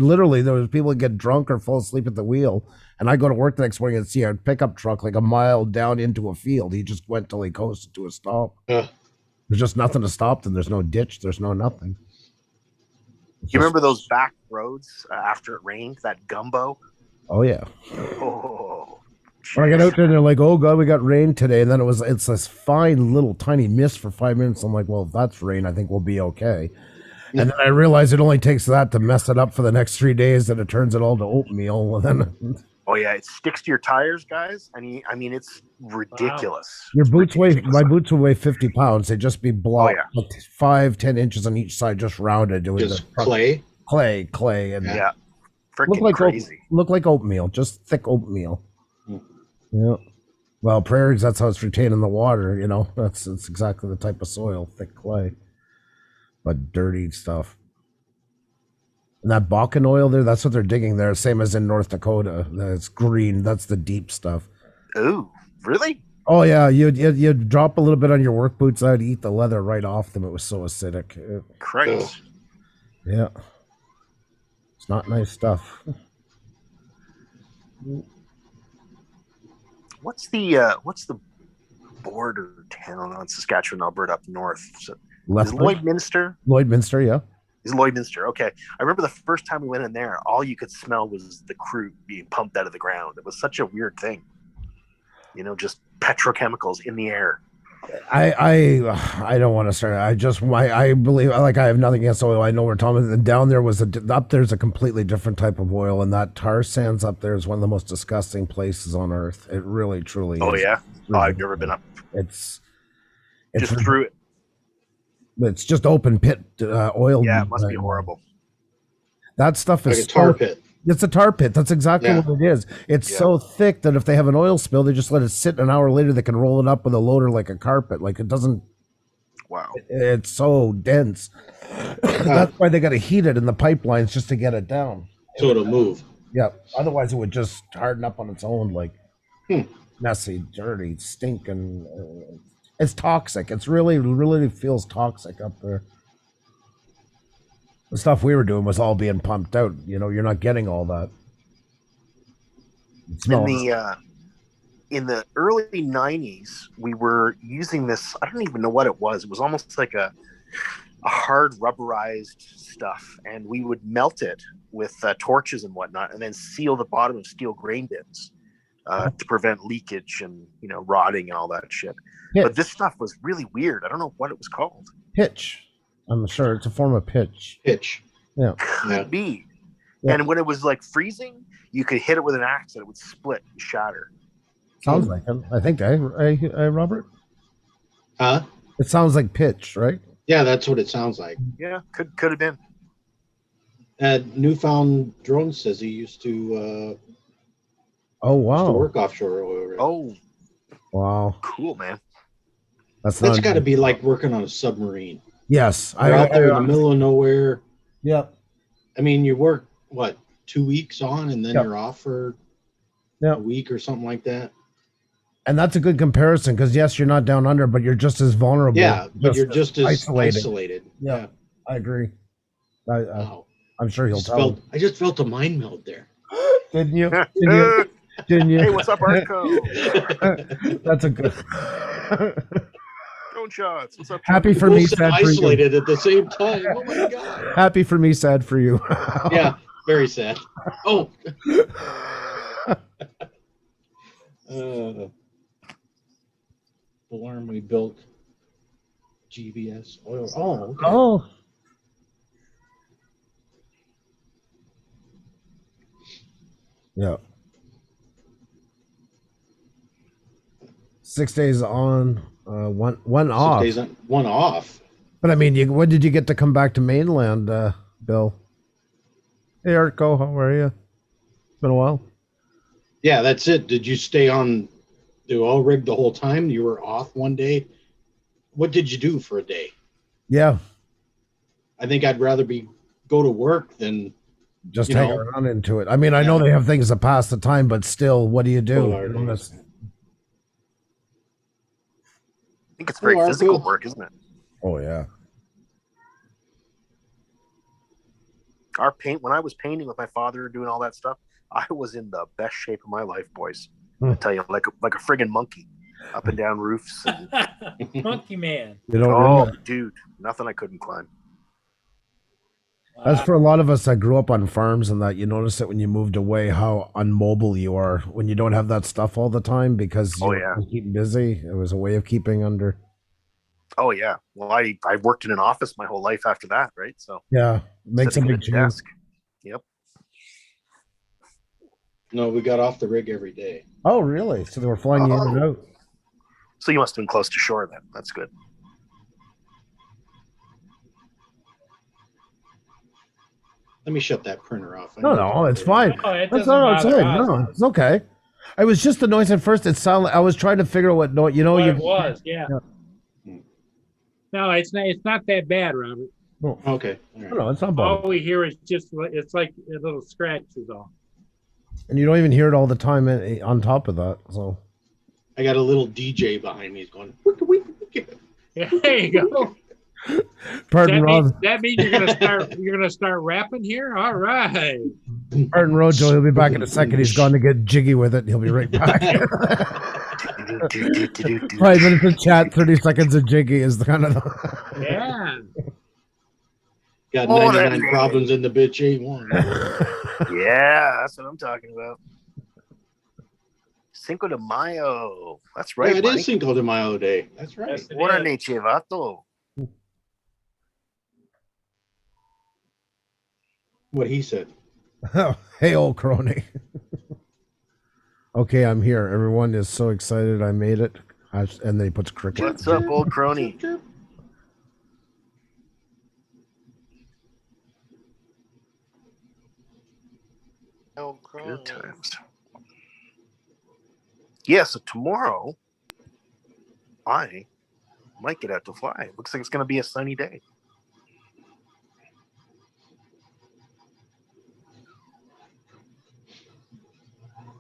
people that get drunk or fall asleep at the wheel. And I go to work the next morning and see a pickup truck like a mile down into a field. He just went till he coasted to a stop. There's just nothing to stop them. There's no ditch. There's no nothing. You remember those back roads after it rained, that gumbo? Oh, yeah. Oh. When I got out there, they're like, oh, God, we got rain today. And then it's this fine little tiny mist for 5 minutes. I'm like, well, if that's rain, I think we'll be okay. Yeah. And then I realized it only takes that to mess it up for the next 3 days, and it turns it all to oatmeal. And then, oh, yeah, it sticks to your tires, guys. I mean, ridiculous. Your It's boots weigh, ridiculous. my boots would weigh 50 pounds. They'd just be blocked, yeah. like 5-10 inches on each side, just rounded. It was Just clay. clay, and Yeah, look freaking like crazy. look like oatmeal, just thick oatmeal. Hmm. Yeah. Well, prairies, that's how it's retaining the water. You know, that's exactly the type of soil, thick clay, but dirty stuff. And that Bakken oil there, that's what they're digging there, same as in North Dakota. That's green. That's the deep stuff. Ooh, really? Oh yeah, you'd drop a little bit on your work boots. I'd eat the leather right off them. It was so acidic. Christ. Yeah, it's not nice stuff. What's the border town on Saskatchewan, Alberta, up north? Is Lethbridge? Lloydminster? Lloydminster, yeah. Is Lloydminster? Okay. I remember the first time we went in there, all you could smell was the crude being pumped out of the ground. It was such a weird thing. You know, just petrochemicals in the air. I don't want to start. I believe, like, I have nothing against oil. I know we're talking about. Down there was up there's a completely different type of oil, and that tar sands up there is one of the most disgusting places on earth. It really, truly Oh is. yeah. Oh, I've never been up. It's Just through it. It's just open pit oil. Yeah, it must be horrible. That stuff Like is a tar so- pit. It's a tar pit. That's exactly Yeah. what it is. It's Yeah. so thick that if they have an oil spill, they just let it sit. An hour later, they can roll it up with a loader like a carpet. Like, it doesn't. Wow. It's so dense. That's why they got to heat it in the pipelines just to get it down. So it'll move. Yeah. Otherwise, it would just harden up on its own, like Hmm. messy, dirty, stinking. It's toxic. It's really feels toxic up there. The stuff we were doing was all being pumped out. You know, you're not getting all that. It In smells- in the early 90s, we were using this. I don't even know what it was. It was almost like a hard rubberized stuff, and we would melt it with torches and whatnot, and then seal the bottom of steel grain bins to prevent leakage and rotting and all that shit. Yeah. But this stuff was really weird. I don't know what it was called. pitch. I'm sure it's a form of pitch. Pitch. Yeah. Could Yeah. be. Yeah. And when it was like freezing, you could hit it with an axe and it would split and shatter. Sounds like it. I think, Robert? Huh? It sounds like pitch, right? Yeah, that's what it sounds like. Yeah, could have been. Newfound Drone says he used to Oh, wow. work offshore oil rig. Oh, Wow. cool, man. That's That's not. got to be like working on a submarine. Yes. You're out there in the middle of nowhere. Yep. I mean, you work, what, 2 weeks on and then Yep. you're off for Yep. a week or something like that? And that's a good comparison because, yes, you're not down under, but you're just as vulnerable. Yeah, but you're just as isolated. Yeah. I agree. Wow. I'm sure he'll tell. I just felt a mind meld there. Didn't you? Didn't you? Hey, what's up, Arco? That's a good. Drone shots. What's up? Happy for Both me, said sad for you. isolated at the same time. Oh my god. Happy for me, sad for you. Yeah, very sad. Oh. Alarm we built. GBS oil. Oh, okay. Oh. Yeah. 6 days on, one off. 6 days on, one off. But I mean, when did you get to come back to mainland, Bill? Hey, Arco, how are you? Been a while. Yeah, that's it. Did you stay on the oil rig the whole time? You were off one day. What did you do for a day? Yeah, I think I'd rather go to work than just You hang know? around into it. I mean, I know they have things to pass the time, but still, what do you do? Full hour You know, days. that's- I think it's very Oh, physical Arco. work, isn't it? oh yeah. Our paint, when I was painting with my father doing all that stuff, I was in the best shape of my life, boys. I tell you, like a friggin' monkey, up and down roofs. And, Monkey Man. You don't oh, really- dude, nothing I couldn't climb. As for a lot of us that grew up on farms and that, you notice it when you moved away how unmobile you are when you don't have that stuff all the time because Oh, you yeah. keep busy. It was a way of keeping under. Oh yeah. Well, I worked in an office my whole life after that, right? So Yeah, makes a sitting at big change. desk. Yep. no. We got off the rig every day. Oh, really? So they were flying you in and out. So you must have been close to shore then. That's good. Let me shut that printer off. I No, know no, it's fine. No, it That's doesn't not bother outside. us. No, it's okay. I was just the noise at first. It sounded. I was trying to figure out what noise. You know, Well, you. it was, yeah. Yeah. No, it's not that bad, Robert. Okay. All right. No, it's not bothering. All we hear is just it's like a little scratch is all. And you don't even hear it all the time. On top of that, so. I got a little DJ behind me. He's going. "Wicka, wicka, wicka." Yeah, there you go. Pardon, That means you're gonna start rapping here. All right. Pardon, Rojo. He'll be back in a second. He's gone to get jiggy with it. He'll be right back. 5 minutes of chat, 30 seconds of jiggy is the kind of. Yeah. Got Oh, 99 that- problems in the bitch ain't one. Yeah, that's what I'm talking about. Cinco de Mayo. That's right. Yeah, it Mike. is Cinco de Mayo Day. That's right. Yes, it Buona is. noche, vato. What he said. Hey, old crony. Okay, I'm here. Everyone is so excited I made it. And then he puts cricket. What's up, old crony? Good times. Yeah, so tomorrow I might get out to fly. It looks like it's going to be a sunny day.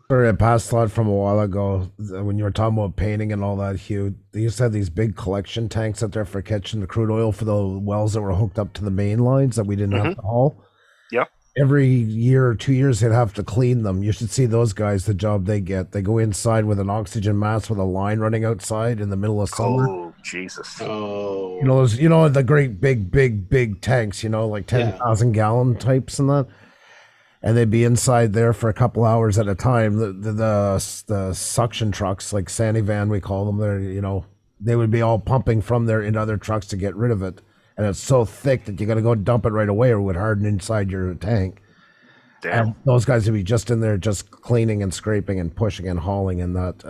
Sorry, I passed thought from a while ago when you were talking about painting and all that, Hugh. They used to have these big collection tanks out there for catching the crude oil for the wells that were hooked up to the main lines that we didn't have to haul. Yep. Every year or 2 years, they'd have to clean them. You should see those guys, the job they get. They go inside with an oxygen mask with a line running outside in the middle of summer. Oh, Jesus. Oh. You know, those, the great big tanks, like 10,000 gallon types and that. And they'd be inside there for a couple hours at a time. The suction trucks, like Sandy Van, we call them, they would be all pumping from there into other trucks to get rid of it. And it's so thick that you got to go dump it right away or it would harden inside your tank. Damn. And those guys would be just in there, just cleaning and scraping and pushing and hauling and that.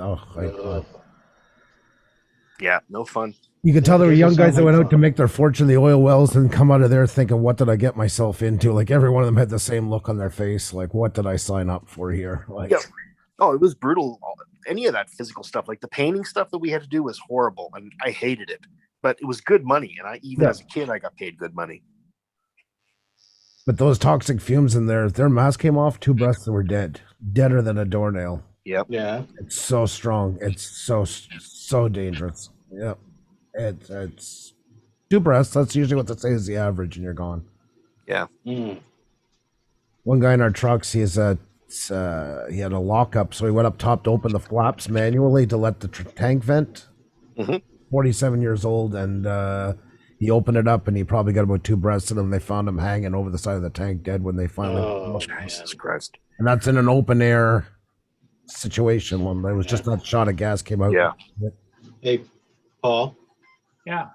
Yeah, no fun. You could tell there were young guys that went out to fun. make their fortune in the oil wells and come out of there thinking, what did I get myself into? Like every one of them had the same look on their face. Like, what did I sign up for here? Like, Yeah. Oh, it was brutal. Any of that physical stuff, like the painting stuff that we had to do was horrible. And I hated it. But it was good money. And even as a kid, I got paid good money. but those toxic fumes in there, if their mask came off, 2 breaths they were dead. Deader than a doornail. Yep. Yeah. It's so strong. It's so dangerous. Yep. It's 2 breaths. That's usually what they say is the average, and you're gone. Mm. One guy in our trucks, he had a lockup, so he went up top to open the flaps manually to let the tank vent. Mhm. 47 years old, and he opened it up, and he probably got about 2 breaths in him. They found him hanging over the side of the tank, dead when they finally. Oh, Jesus Christ. And that's in an open air situation. One there was just that shot of gas came out. Yeah. Hey, Paul. Yeah.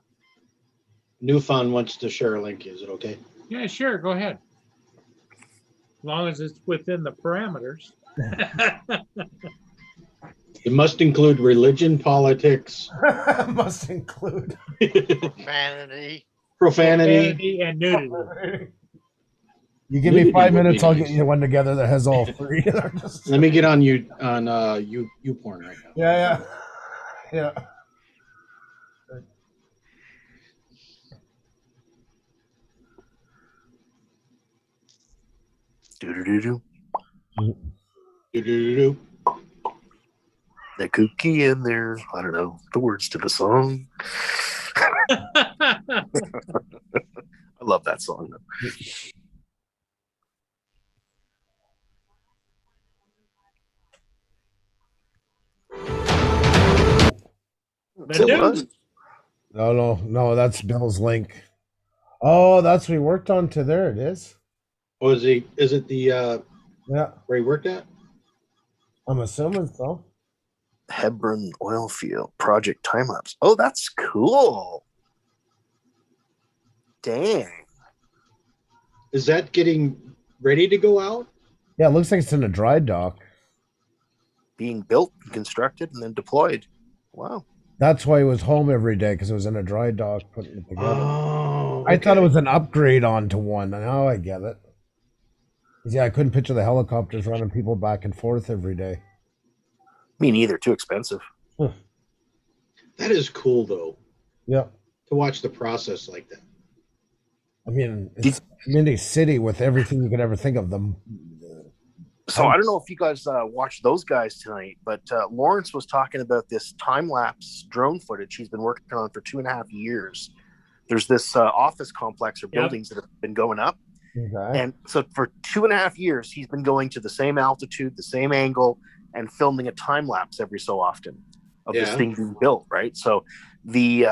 Newfound wants to share a link. Is it okay? Yeah, sure. Go ahead. As long as it's within the parameters. It must include religion, politics, Must include. Profanity. profanity. And nudity. You give me Nudity 5 would be minutes, I'll nice. get you one together that has all 3. Just- Let me get on you porn right now. yeah. Do-do-do-do. Do-do-do-do. The cookie in there. I don't know the words to the song. I love that song. The It dude. was. No, that's Bill's link. Oh, that's what we worked on to there. It is. Oh, is it the Yeah, where he worked at? I'm assuming so. Hebron oil field project time lapse. Oh, that's cool. Dang. Is that getting ready to go out? Yeah, it looks like it's in a dry dock. Being built, constructed, and then deployed. Wow. That's why he was home every day, because it was in a dry dock putting it together. Oh, I thought it okay. was an upgrade onto one. Now I get it. 'Cause, yeah, I couldn't picture the helicopters running people back and forth every day. Me neither. Too expensive. That is cool though, Yep. to watch the process like that. I mean, it's Mindy City with everything you could ever think of. Them. So I don't know if you guys watched those guys tonight, but Lawrence was talking about this time lapse drone footage he's been working on for 2.5 years. There's this office complex or buildings that have been going up. Okay. And so for 2.5 years, he's been going to the same altitude, the same angle, and filming a time lapse every so often of this Yeah. thing being built, right? So the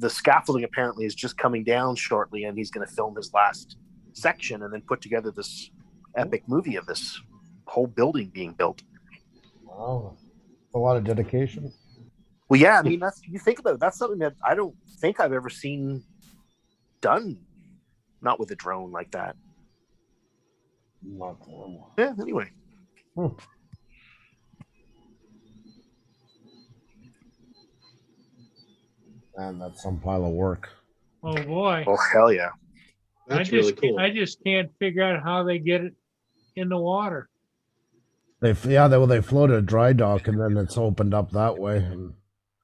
scaffolding apparently is just coming down shortly, and he's going to film his last section and then put together this epic movie of this whole building being built. Wow. A lot of dedication. Well, yeah, I mean, that's, you think about it, that's something that I don't think I've ever seen done, not with a drone like that. Not normal. Yeah, anyway. Man, that's some pile of work. Oh boy. Oh, hell yeah. That's I really just cool. I just can't figure out how they get it in the water. They floated a dry dock and then it's opened up that way and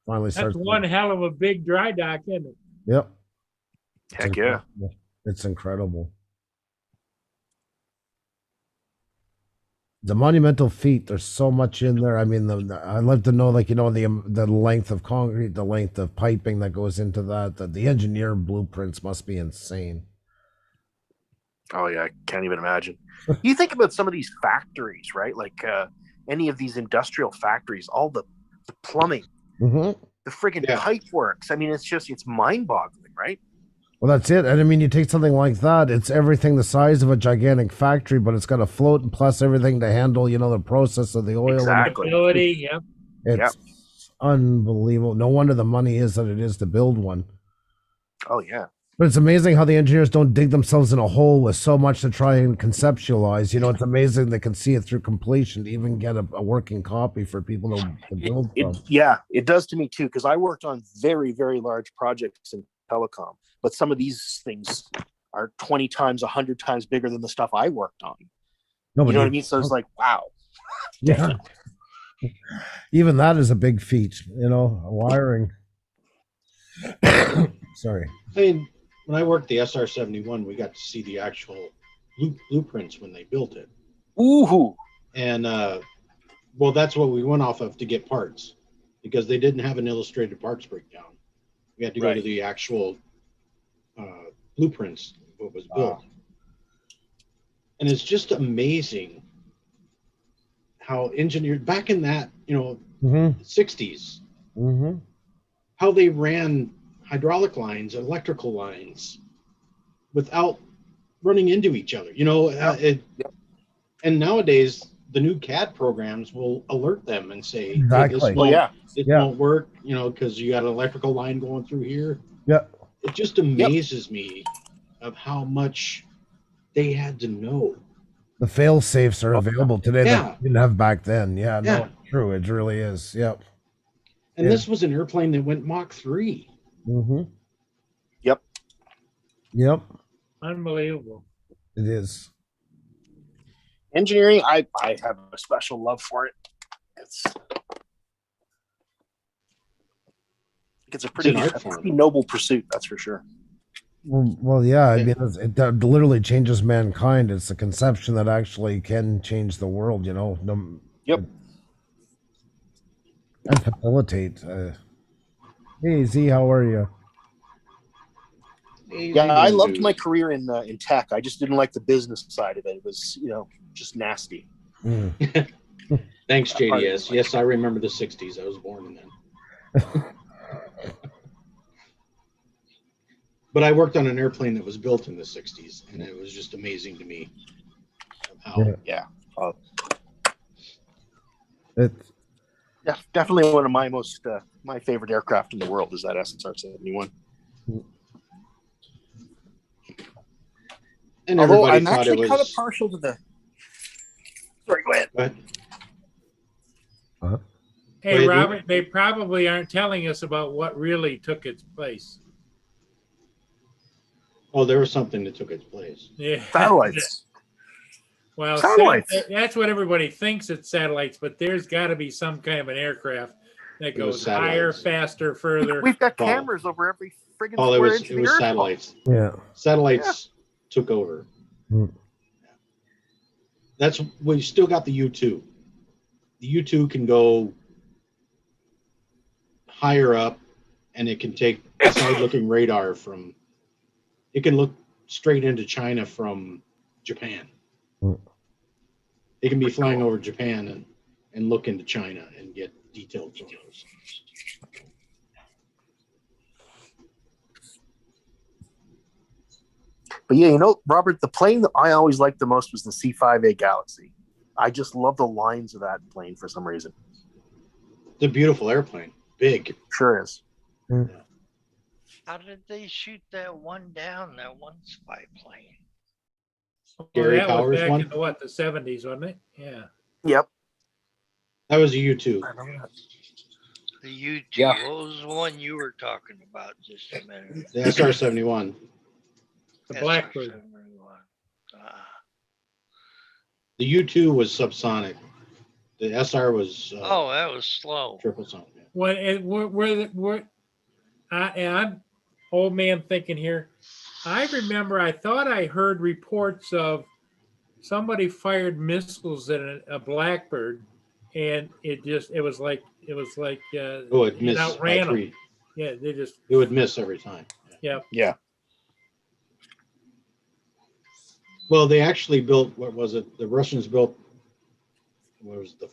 finally That's starts. one hell of a big dry dock, isn't it? Yep. It's Heck yeah. incredible. It's incredible. The monumental feat. There's so much in there. I mean, I'd like to know, like, the length of concrete, the length of piping that goes into that. The engineer blueprints must be insane. Oh yeah, I can't even imagine. You think about some of these factories, right? Like any of these industrial factories, all the plumbing, Mm-hmm. the friggin' Yeah. pipe works. I mean, it's mind-boggling, right? Well, that's it. And I mean, you take something like that, it's everything the size of a gigantic factory, but it's got a float and plus everything to handle, the process of the oil. Exactly. Ability, yeah. It's unbelievable. No wonder the money is that it is to build one. Oh yeah. But it's amazing how the engineers don't dig themselves in a hole with so much to try and conceptualize. It's amazing they can see it through completion to even get a working copy for people to build from. It does to me too, because I worked on very, very large projects in telecom, but some of these things are 20 times, 100 times bigger than the stuff I worked on. You know what I mean? So it's like, wow. Yeah. Even that is a big feat, wiring. Sorry. I mean, when I worked the SR-71, we got to see the actual blueprints when they built it. Ooh. And well, that's what we went off of to get parts, because they didn't have an illustrated parts breakdown. We had to go to Right. the actual blueprints of what was built. Wow. And it's just amazing how engineered back in that, Mm-hmm. 60s, Mm-hmm. how they ran hydraulic lines, electrical lines without running into each other. And nowadays the new CAD programs will alert them and say, hey, Exactly. this Oh yeah. won't work, because you got an electrical line going through here. Yeah. It just amazes me of how much they had to know. The fail safes are available today Yeah. that you didn't have back then. Yeah, no, Yeah. it's true. It really is. Yep. And Yeah. this was an airplane that went Mach 3. Mm-hmm. Yep. Yep. Unbelievable. It is. Engineering, I have a special love for it. It's a an art form. pretty noble pursuit, that's for sure. Well, yeah. I mean, it literally changes mankind. It's the conception that actually can change the world. Yep. And facilitate. Hey, Z, how are you? Yeah, I loved my career in tech. I just didn't like the business side of it. It was, just nasty. Mm. Thanks, JDS. Yes, I remember the 60s. I was born in them. But I worked on an airplane that was built in the 60s, and it was just amazing to me how Yeah. Yeah. It's Yeah, definitely one of my my favorite aircraft in the world is that SR-71. and Although everybody I'm thought it actually kind of was. partial to the. Sorry, go ahead. But Uh-huh. Hey, Wait, Robert, they probably aren't telling us about what really took its place. Oh, there was something that took its place. Yeah. Satellites. Well, Satellites. that's what everybody thinks it's satellites, but there's got to be some kind of an aircraft that It was goes higher, satellites. faster, further. We've got Paul. cameras over every friggin' Oh, square inch it of the was Earth. satellites. Yeah. Satellites took over. Mm. That's we still got the U2. The U2 can go higher up, and it can take side-looking radar from. It can look straight into China from Japan. Mm. It can be flying over Japan and look into China and get detailed photos. But yeah, you know, Robert, the plane that I always liked the most was the C-5A Galaxy. I just love the lines of that plane for some reason. It's a beautiful airplane, big. Sure is. How did they shoot that one down? That one spy plane? Well, Gary that was Powers back one? in the, what, the 70s, wasn't it? Yeah. Yep. That was a U2. I know that. The U2. Yeah. What was the one you were talking about just a minute? The SR-71. The Blackbird. SR-71. Ah. The U2 was subsonic. The SR was Oh, that was slow. triple sonic. What? I'm old man thinking here. I remember. I thought I heard reports of somebody fired missiles at a Blackbird, and it was like Oh, it missed by outran them. 3. Yeah, they just It would miss every time. yeah. Yeah. Well, they actually built, what was it? The Russians built, what was the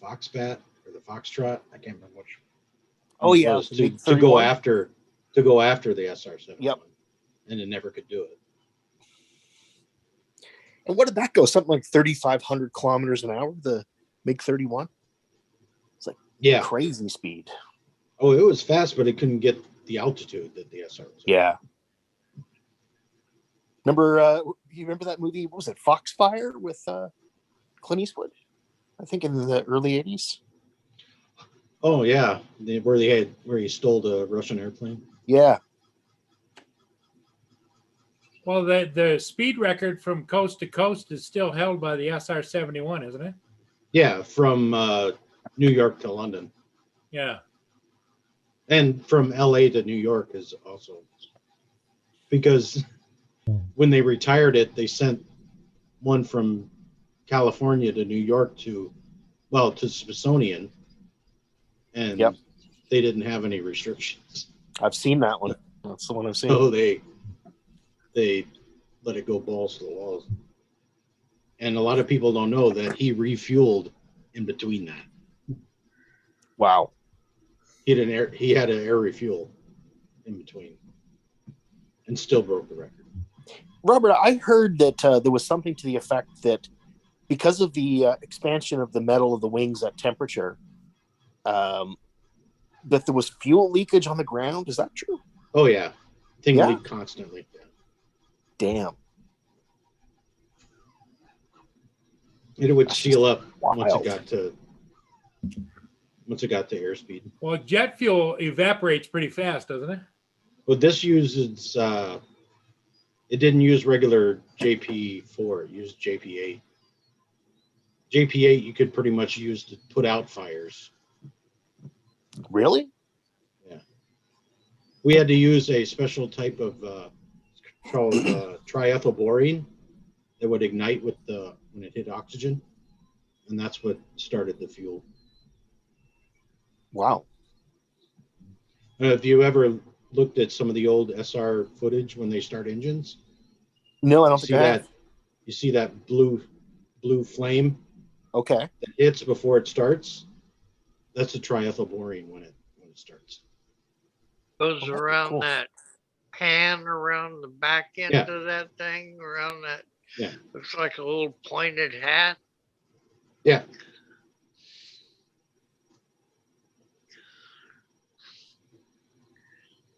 Foxbat or the Foxtrot? I can't remember which. Oh, one it yeah, was, the to big go 31. after the SR-71. Yep. And it never could do it. And what did that go? Something like 3,500 kilometers an hour, the MiG-31? Yeah. Crazy speed. Oh, it was fast, but it couldn't get the altitude that the SR was. Yeah. Remember, you remember that movie, what was it, Foxfire with Clint Eastwood? I think in the early 80s. Oh yeah, where he stole the Russian airplane. Yeah. Well, the speed record from coast to coast is still held by the SR-71, isn't it? Yeah, from New York to London, Yeah. and from LA to New York is also, because when they retired it, they sent one from California to New York to Smithsonian, and Yep. they didn't have any restrictions, I've seen that one. That's the one I've seen. so they let it go balls to the walls. And a lot of people don't know that he refueled in between that. Wow. He had an air refuel in between, and still broke the record. Robert, I heard that there was something to the effect that because of the expansion of the metal of the wings at temperature, that there was fuel leakage on the ground. Is that true? Oh yeah, thing Yeah. leaked constantly. Damn. It would That's seal up wild. once it got to airspeed. Well, jet fuel evaporates pretty fast, doesn't it? But this uses it didn't use regular JP4, it used JP8. JP8 you could pretty much use to put out fires. Really? We had to use a special type of called triethylborine that would ignite when it hit oxygen, and that's what started the fuel. Wow. Have you ever looked at some of the old SR footage when they start engines? No, I don't See think I have. that? You see that blue flame Okay. that hits before it starts? That's a triethylborine when it starts. Goes Oh, that's around cool. that pan around the back end Yeah. of that thing, around that. Yeah. Looks like a little pointed hat. Yeah.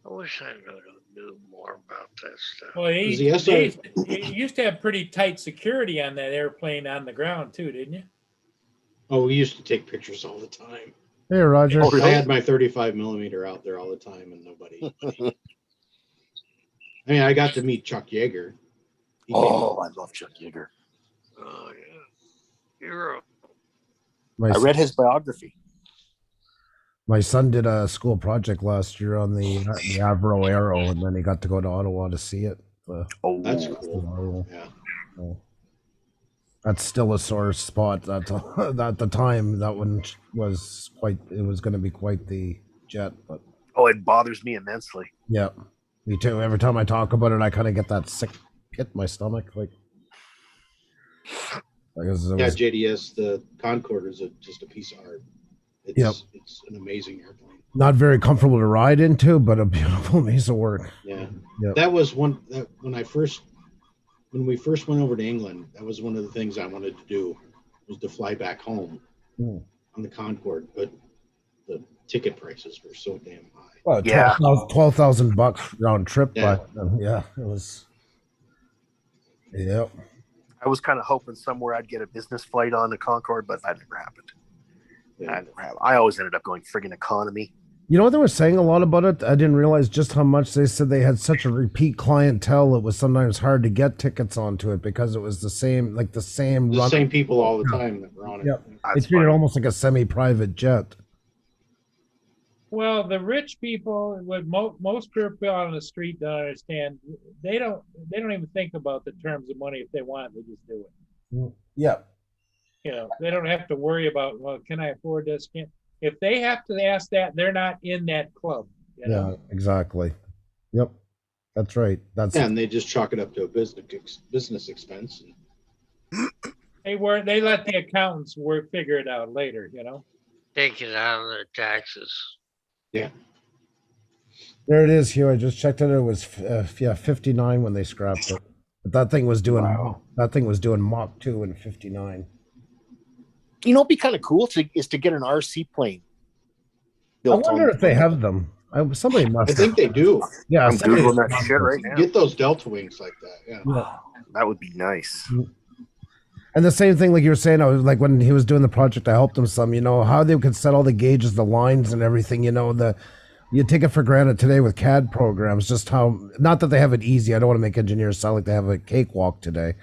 I wish I knew more about that stuff. Well, Is the SR you used to have pretty tight security on that airplane on the ground too, didn't you? Oh, we used to take pictures all the time. Hey, Roger. Oh, I really? had my 35 millimeter out there all the time, and nobody. I mean, I got to meet Chuck Yeager. He came Oh, out. I love Chuck Yeager. Oh, yeah. Hero. I read his biography. My son did a school project last year on the Avro Arrow, and then he got to go to Ottawa to see it. Oh, That's cool. Yeah. So that's still a sore spot. At the time, that one was quite. It was going to be quite the jet, but oh, it bothers me immensely. yeah, me too. Every time I talk about it, I kind of get that sick pit in my stomach, like. Yeah, JDS, the Concorde is just a piece of art. It's, Yep. It's an amazing airplane. Not very comfortable to ride into, but a beautiful piece of work. Yeah. Yep. That was one that when we first went over to England, that was one of the things I wanted to do was to fly back home Hmm. on the Concorde, but the ticket prices were so damn high. Well, Yeah. $12,000 round trip, Yeah. but yeah, it was. Yep. I was kind of hoping somewhere I'd get a business flight on the Concorde, but that never happened. Yeah. I always ended up going friggin' economy. You know what they were saying a lot about it? I didn't realize just how much they said they had such a repeat clientele. It was sometimes hard to get tickets onto it because it was the same The run. same people all the time that were on it. Yep. They That's treated it funny. almost like a semi-private jet. Well, the rich people, with most people out on the street don't understand. They don't even think about the terms of money. If they want, they just do it. Yeah. You know, they don't have to worry about, well, can I afford this? If they have to ask that, they're not in that club. You know? Yeah, exactly. Yep. That's right. That's Yeah, and they just chalk it up to a business expense. They let the accountants figure it out later, you know. Take it out of their taxes. Yeah. there it is, Hugh. I just checked it. It was 59 when they scrapped it. But that thing was doing Mach 2 in 59. You know, it'd be kind of cool is to get an RC plane. I wonder if they have them. Somebody must. I think they do. Yeah, I'm somebody- Googling that shit right now. Get those Delta wings like that. Yeah. Yeah. That would be nice. And the same thing, like you were saying, I was like when he was doing the project, I helped him some. You know how they could set all the gauges, the lines, and everything. You know, you take it for granted today with CAD programs. Just how, not that they have it easy. I don't want to make engineers sound like they have a cakewalk today.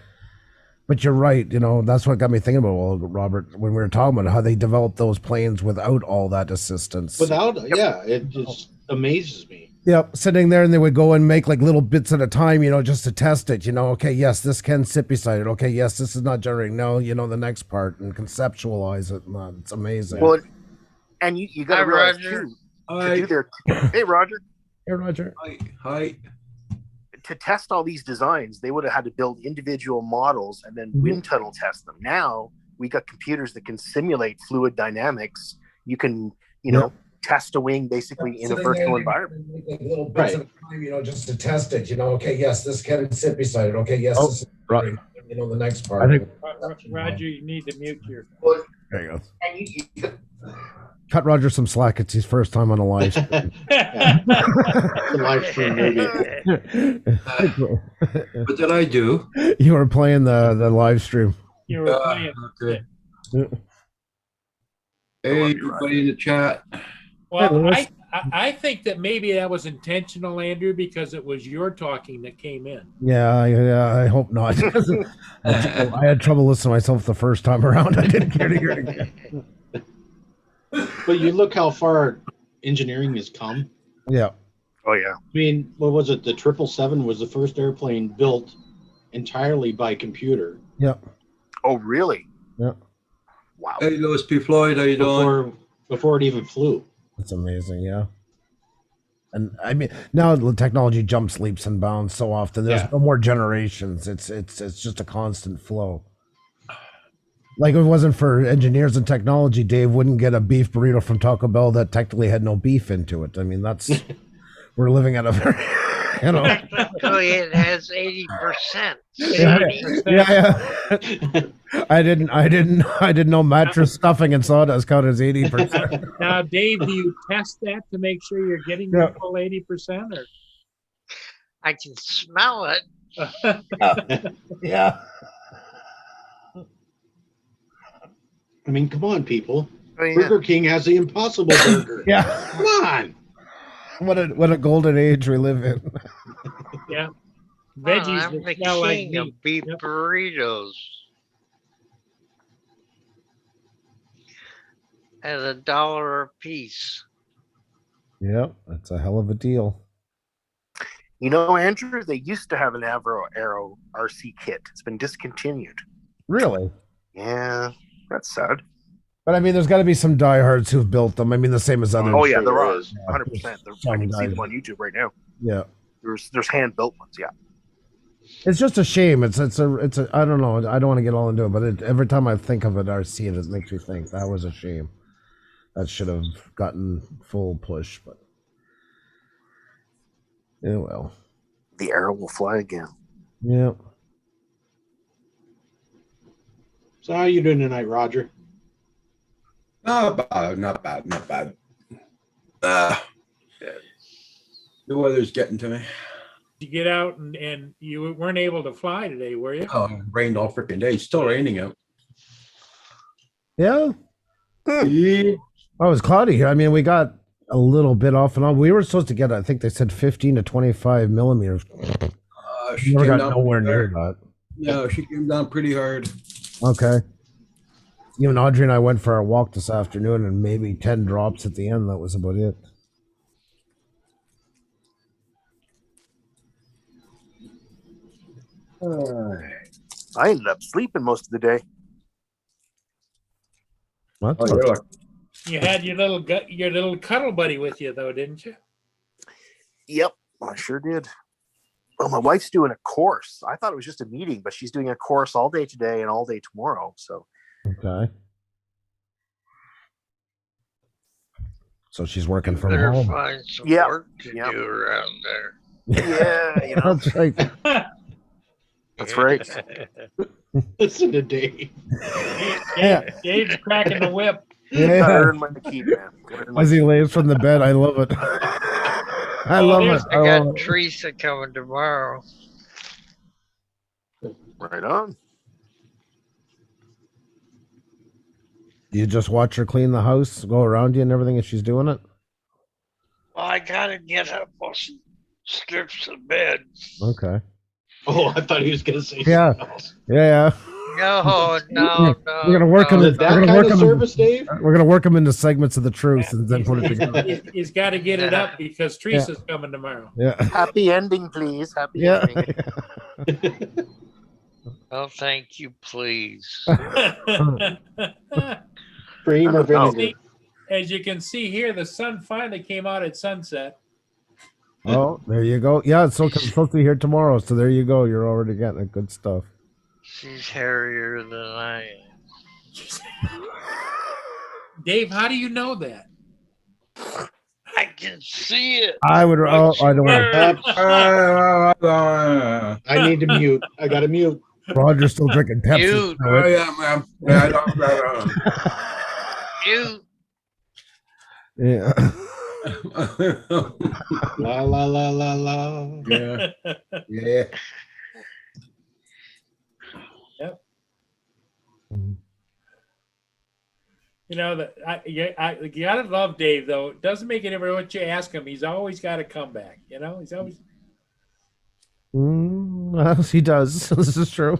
But you're right. You know, that's what got me thinking about, well, Robert, when we were talking about how they developed those planes without all that assistance. Yeah, it just amazes me. Yep, sitting there and they would go and make like little bits at a time, you know, just to test it. You know, okay, yes, this can sit beside it. Okay, yes, this is not generating. No, you know, the next part and conceptualize it. Man, it's amazing. Well, and you got Hi, to realize Roger. too. To do their, hey, Roger. Hey, Roger. Hi. To test all these designs, they would have had to build individual models and then wind tunnel test them. Now we got computers that can simulate fluid dynamics. You can, you know, test a wing basically in a virtual environment. Like little bits at a time, you know, just to test it. You know, okay, yes, this can sit beside it. Okay, yes, this is, right. you know, the next part. I think. Roger, you need to mute your. There you go. Cut Roger some slack. It's his first time on a live stream. The live stream movie. What did I do? You were playing the live stream. You were playing. Okay. Hey, everybody in the chat. Well, I think that maybe that was intentional, Andrew, because it was your talking that came in. Yeah, I hope not. I had trouble listening to myself the first time around. I didn't care to hear it again. But you look how far engineering has come. Yeah. Oh yeah. I mean, what was it? The 777 was the first airplane built entirely by computer. Yeah. Oh really? Yeah. Wow. Hey, Louis P. Floyd, how you doing? Before it even flew. That's amazing. Yeah. And I mean, now the technology jumps leaps and bounds so often. There's no more generations. It's just a constant flow. Like if it wasn't for engineers and technology, Dave wouldn't get a beef burrito from Taco Bell that technically had no beef into it. I mean, that's we're living at a very, you know. Technically, it has 80%. Yeah. I didn't know mattress stuffing and sawdust count as 80%. Now, Dave, do you test that to make sure you're getting the full 80%? Or I can smell it. Yeah. I mean, come on, people. Oh, yeah. Burger King has the Impossible Burger. Yeah. Come on. What a golden age we live in. Yeah. Well, Veggies I'm the that smell like king of meat. beef Yep. burritos at $1 a piece. Yep, that's a hell of a deal. You know, Andrew, they used to have an Arrow RC kit. It's been discontinued. Really? Yeah, that's sad. But I mean, there's got to be some diehards who've built them. I mean, the same as other. Oh yeah, sure there there are is. 100%. I Some can see guys. them on YouTube right now. Yeah. There's hand built ones. Yeah. It's just a shame. It's a. I don't know. I don't want to get all into it, but every time I think of an RC, it makes me think that was a shame. That should have gotten full push, but yeah, well, The Arrow will fly again. yeah. So how you doing tonight, Roger? Not bad, not bad, not bad. The weather's getting to me. You get out and you weren't able to fly today, were you? Oh, it rained all freaking day. It's still raining out. Yeah. Yeah. Oh, it was cloudy here. I mean, we got a little bit off and on. We were supposed to get, I think they said 15 to 25 millimeters. She Never came got down nowhere pretty near hard. that. No, she came down pretty hard. Okay. Even Audrey and I went for our walk this afternoon and maybe 10 drops at the end. That was about it. I ended up sleeping most of the day. What? Oh, you're lucky. You had your little cuddle buddy with you though, didn't you? Yep, I sure did. Oh, my wife's doing a course. I thought it was just a meeting, but she's doing a course all day today and all day tomorrow. So Okay. So she's working from Better home. find some Yeah, work to yeah. do around there. yeah, you know, That's right. that's right. Listen to Dave. Yeah. Dave's cracking the whip. Gotta Yeah. earn my keep, man. Gotta earn my As he lays from the bed, I love it. I Oh, love there's- it. I I got love it. Teresa coming tomorrow. keep. Right on. You just watch her clean the house, go around you and everything, and she's doing it? Well, I gotta get up while she strips the bed. Okay. Oh, I thought he was gonna say Yeah. something else. Yeah, No, no, no. We're gonna work no. on Is it that We're gonna kind work of on- service, Dave? we're gonna work them into segments of the truth and then put it together. He's got to get it up because Teresa's coming tomorrow. Yeah. Happy ending, please. Happy Yeah. ending. Oh, thank you, please. Cream or Oh. vinegar? As you can see here, the sun finally came out at sunset. Oh, there you go. Yeah, it's supposed to be here tomorrow. So there you go. You're already getting it. Good stuff. She's hairier than I am. Dave, how do you know that? I can see it. I would. Oh, I don't want. I need to mute. I got to mute. Roger's still drinking Pepsi. Mute. Oh, yeah, ma'am. Yeah, I don't- You. Yeah. La la la la la. yeah. Yeah. You know that you gotta love Dave though. It doesn't make it ever what you ask him. He's always got a comeback. You know, he's always. Well, he does. This is true.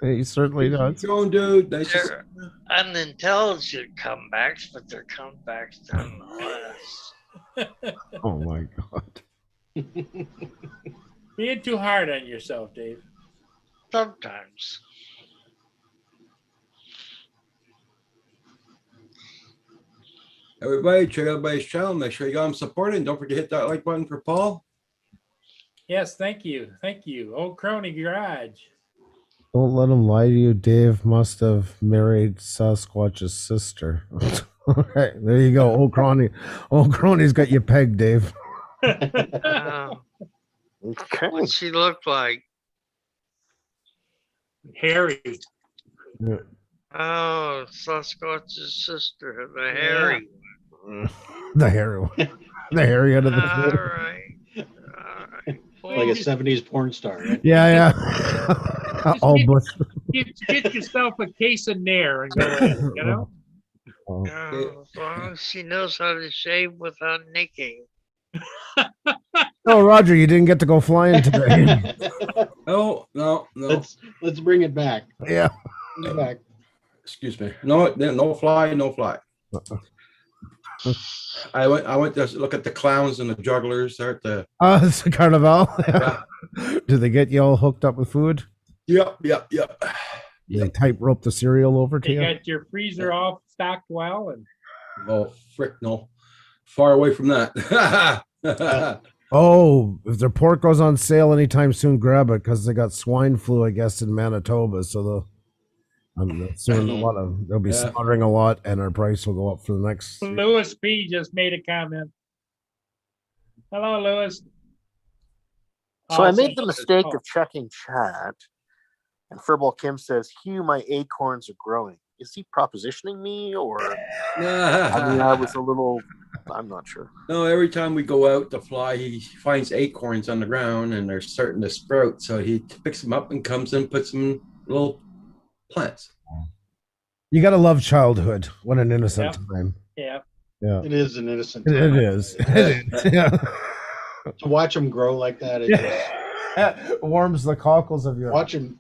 He certainly does. Keep going, dude. Nice to see They're unintelligent comebacks, but they're comebacks nonetheless. Oh my god. Being too hard on yourself, Dave. Sometimes. everybody. Check out everybody's channel. Make sure you got them supporting. Don't forget to hit that like button for Paul. Yes, thank you, thank you. Old Crony Garage. Don't let him lie to you. Dave must have married Sasquatch's sister. All right, there you go. Old Crony. Old Crony's got you pegged, Dave. Okay. What'd she look like? Harry. Oh, Sasquatch's sister, the hairy The hairy one. The hairy out of one. the All right. All right. Like a 70s porn star, right? Yeah, yeah. All bush. Get yourself a case of Nair and go in, you know? Oh As long as she knows how to shave without nicking. Oh, Roger, you didn't get to go flying today. No, no, no. Let's bring it back. Yeah. Bring it back. Excuse me. No, no fly, no fly. I went to look at the clowns and the jugglers there at the. It's a carnival. Yeah. Do they get you all hooked up with food? Yep. They tightrope the cereal over to You you? got your freezer all stocked well, and Oh, frick, no. Far away from that. Oh, if their pork goes on sale anytime soon, grab it because they got swine flu, I guess, in Manitoba. So they'll be Yeah. slaughtering a lot, and our price will go up for the next. Louis P. just made a comment. Hello, Louis. So I Also- made the mistake of checking chat, and Furball Kim says, Hugh, my acorns are growing. Is he propositioning me, or I was a little, I'm not sure. No, every time we go out to fly, he finds acorns on the ground and they're starting to sprout. So he picks them up and comes and puts them in little plants. You gotta love childhood. What an innocent time. Yeah. Yeah, It is an innocent. it time. is. It is. Yeah. To watch them grow like that, it just, Warms the cockles of your. watch them,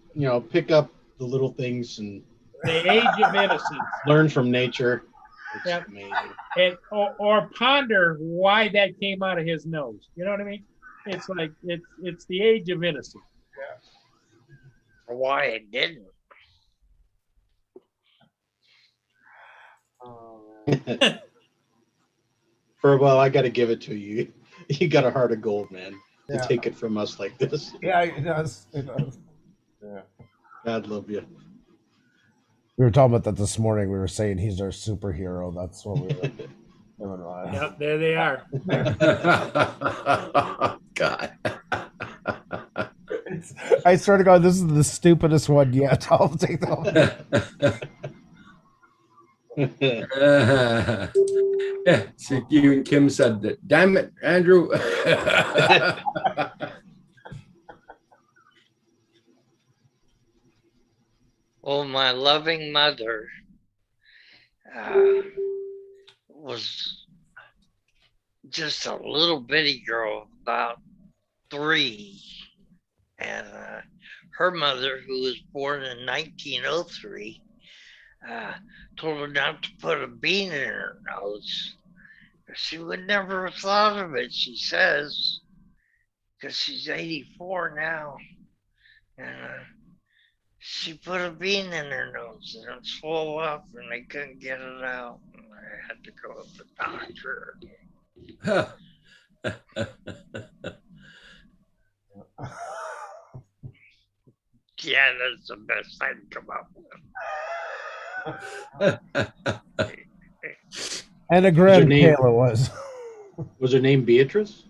pick up the little things and The age of innocence. learn from nature. It's Yep. amazing. Or ponder why that came out of his nose. You know what I mean? It's like it's the age of innocence. Or why it didn't. Furball, I got to give it to you. You got a heart of gold, man. Yeah. To take it from us like this. Yeah, it does. It does. Yeah. God love you. We were talking about that this morning. We were saying he's our superhero. That's what we were doing. Right. Yep, there they are. God. I swear to God, this is the stupidest one yet. I'll take that. Yeah, see, you and Kim said that. Damn it, Andrew. Well, my loving mother was just a little bitty girl, about 3. And her mother, who was born in 1903, told her not to put a bean in her nose. She would never have thought of it, she says, because she's 84 now. And she put a bean in her nose and it swelled up and they couldn't get it out. And I had to go to the doctor. Yeah, that's the best I can come up with. And a grand name? pail it was. Was her name Beatrice?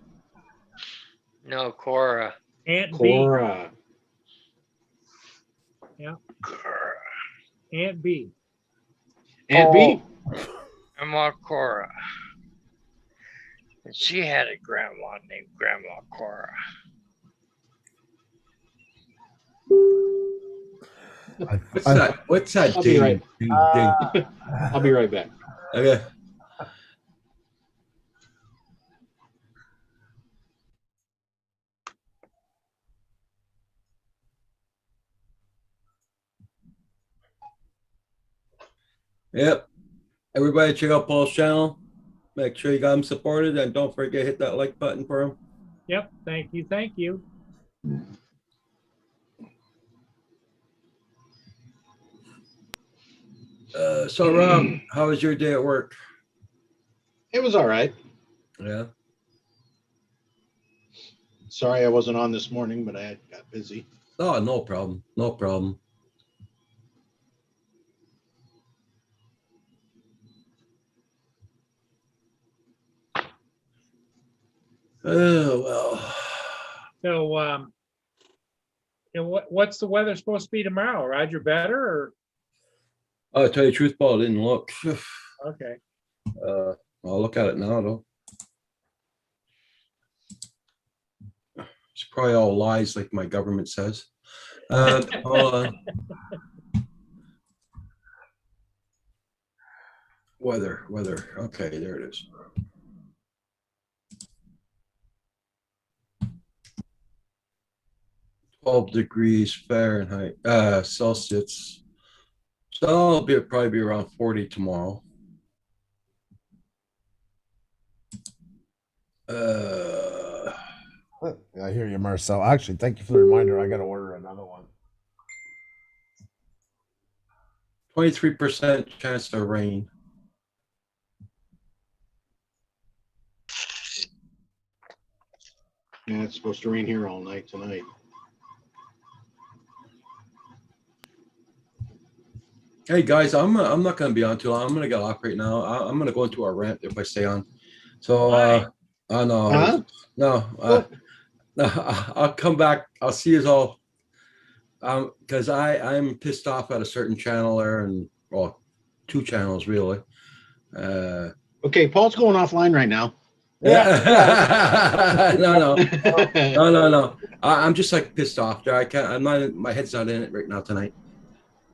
No, Cora. Aunt B. Cora. Cora. Aunt B. Aunt B? Grandma Cora. And she had a grandma named Grandma Cora. What's that I'll be ding, right- ding, ding? I'll be right back. Okay. Yep. Everybody check out Paul's channel. Make sure you got him supported and don't forget to hit that like button for him. Yep. Thank you. Thank you. So Rob, how was your day at work? It was all right. Yeah. Sorry I wasn't on this morning, but I got busy. Oh, no problem. No problem. Oh, well. So, and what's the weather supposed to be tomorrow? Roger, better or I'll tell you the truth, Paul, I didn't look. okay? I'll look at it now, though. It's probably all lies like my government says. Hold on. Weather. Okay, there it is. (12 degrees Fahrenheit, Celsius). So probably be around 40 tomorrow. I hear you, Marcel. Actually, thank you for the reminder. I got to order another one. 23% chance of rain. Yeah, it's supposed to rain here all night tonight. Hey guys, I'm not going to be on too long. I'm going to get off right now. I'm going to go into our rant if I stay on. So Why? no, Huh? no, no, I'll come back. I'll see you all. Because I'm pissed off at a certain channel there, and well, 2 channels really. Okay, Paul's going offline right now. No. I'm just like pissed off there. I can't. I'm not. My head's not in it right now tonight.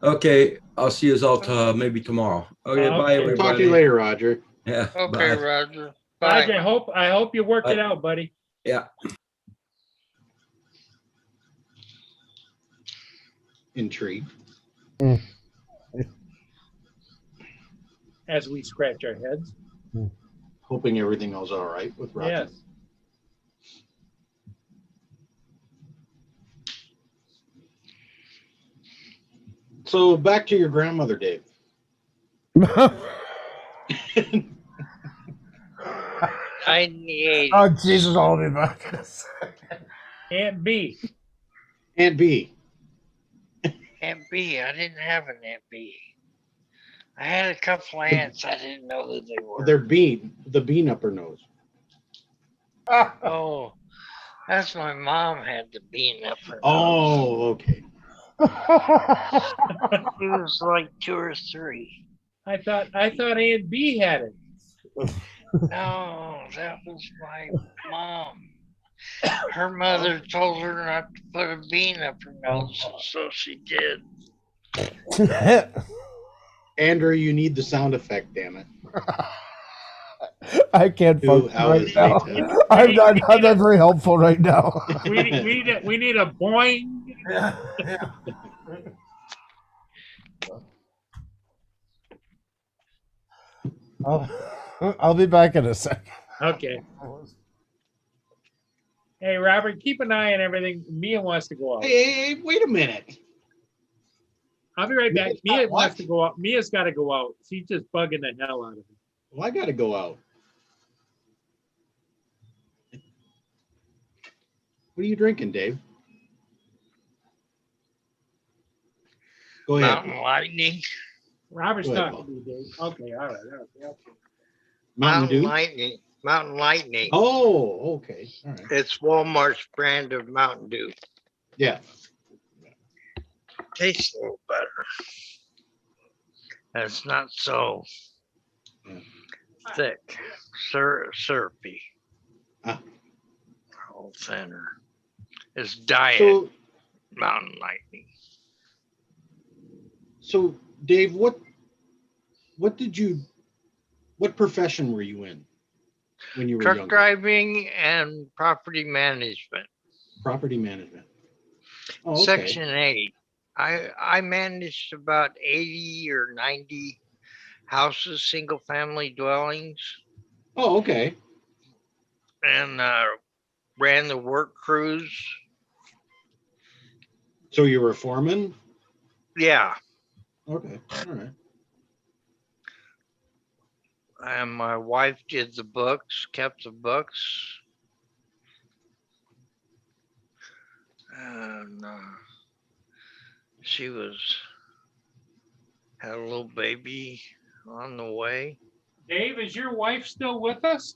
Okay, I'll see you all maybe tomorrow. Okay, bye Okay. everybody. Talk to you later, Roger. Yeah. Okay, Bye. Roger. Bye. Roger, I hope you work it Bye. out, buddy. Yeah. Intrigued. As we scratch our heads. Hoping everything was all right with Roger. Yes. So back to your grandmother, Dave. Oh, 98. Jesus, hold me back in a second. Aunt B. Aunt B. Aunt B. I didn't have an Aunt B. I had a couple aunts. I didn't know who they were. They're bean. The bean up her nose. Oh, that's my mom had the bean up her nose. Oh, okay. She was like 2 or 3. I thought Aunt B had it. No, that was my mom. Her mother told her not to put a bean up her nose, so she did. Andrew, you need the sound effect, damn it. I can't 2 function hours right now. later. I'm not very helpful right now. We need a boing. I'll be back in a second. Okay. Hey, Robert, keep an eye on everything. Mia wants to go out. Hey, wait a minute. I'll be right back. Mia's Mia not wants what? to go out. Mia's got to go out. She's just bugging the hell out of me. Well, I got to go out. What are you drinking, Dave? Go ahead. Mountain Lightning. Robert's Go ahead, talking to me, Dave. Okay, all right. Okay. Mountain Dew? Lightning. Mountain Lightning. Oh, okay. All right. It's Walmart's brand of Mountain Dew. Yeah. Tastes a little better. And it's not so Yeah. thick, syrupy. Ah. All thinner. It's diet So, Mountain Lightning. so Dave, what profession were you in when you were Truck younger? driving and property management. Property management. Oh, okay. Section 8. I managed about 80 or 90 houses, single family dwellings, Oh, okay. and ran the work crews. So you were a foreman? Yeah. Okay. All right. And my wife did the books, kept the books. And she had a little baby on the way. Dave, is your wife still with us?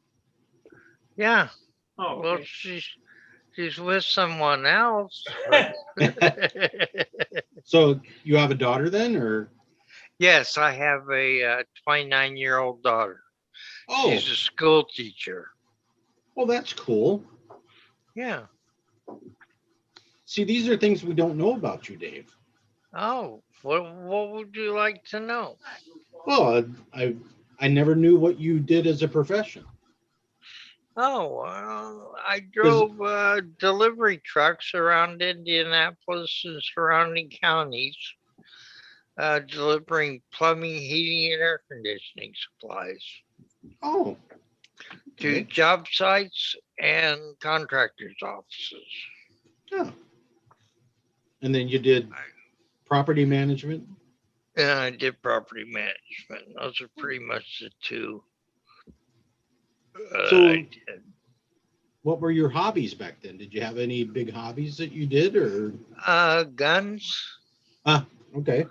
Yeah. Oh, Well, okay. she's with someone else. So you have a daughter then, or? Yes, I have a 29-year-old daughter. Oh, She's a school teacher. well, that's cool. Yeah. See, these are things we don't know about you, Dave. Oh, what would you like to know? Well, I never knew what you did as a profession. Oh, well, I drove delivery trucks around Indianapolis and surrounding counties, delivering plumbing, heating, and air conditioning supplies Oh, to okay. job sites and contractors' offices. Yeah. And then you did property management. And I did property management. Those are pretty much the two. So- I did. What were your hobbies back then? Did you have any big hobbies that you did, or? Guns. Okay.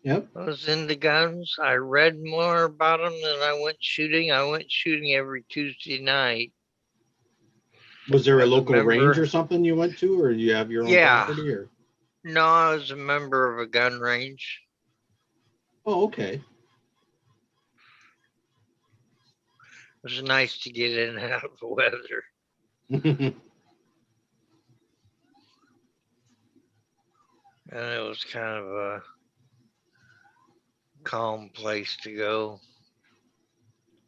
Yep. I was into guns. I read more about them than I went shooting. I went shooting every Tuesday night. Was there I a local range remember- or something you went to, or you have your own Yeah. property? Or? No, I was a member of a gun range. Oh, okay. It was nice to get in and out of the weather. And it was kind of a calm place to go.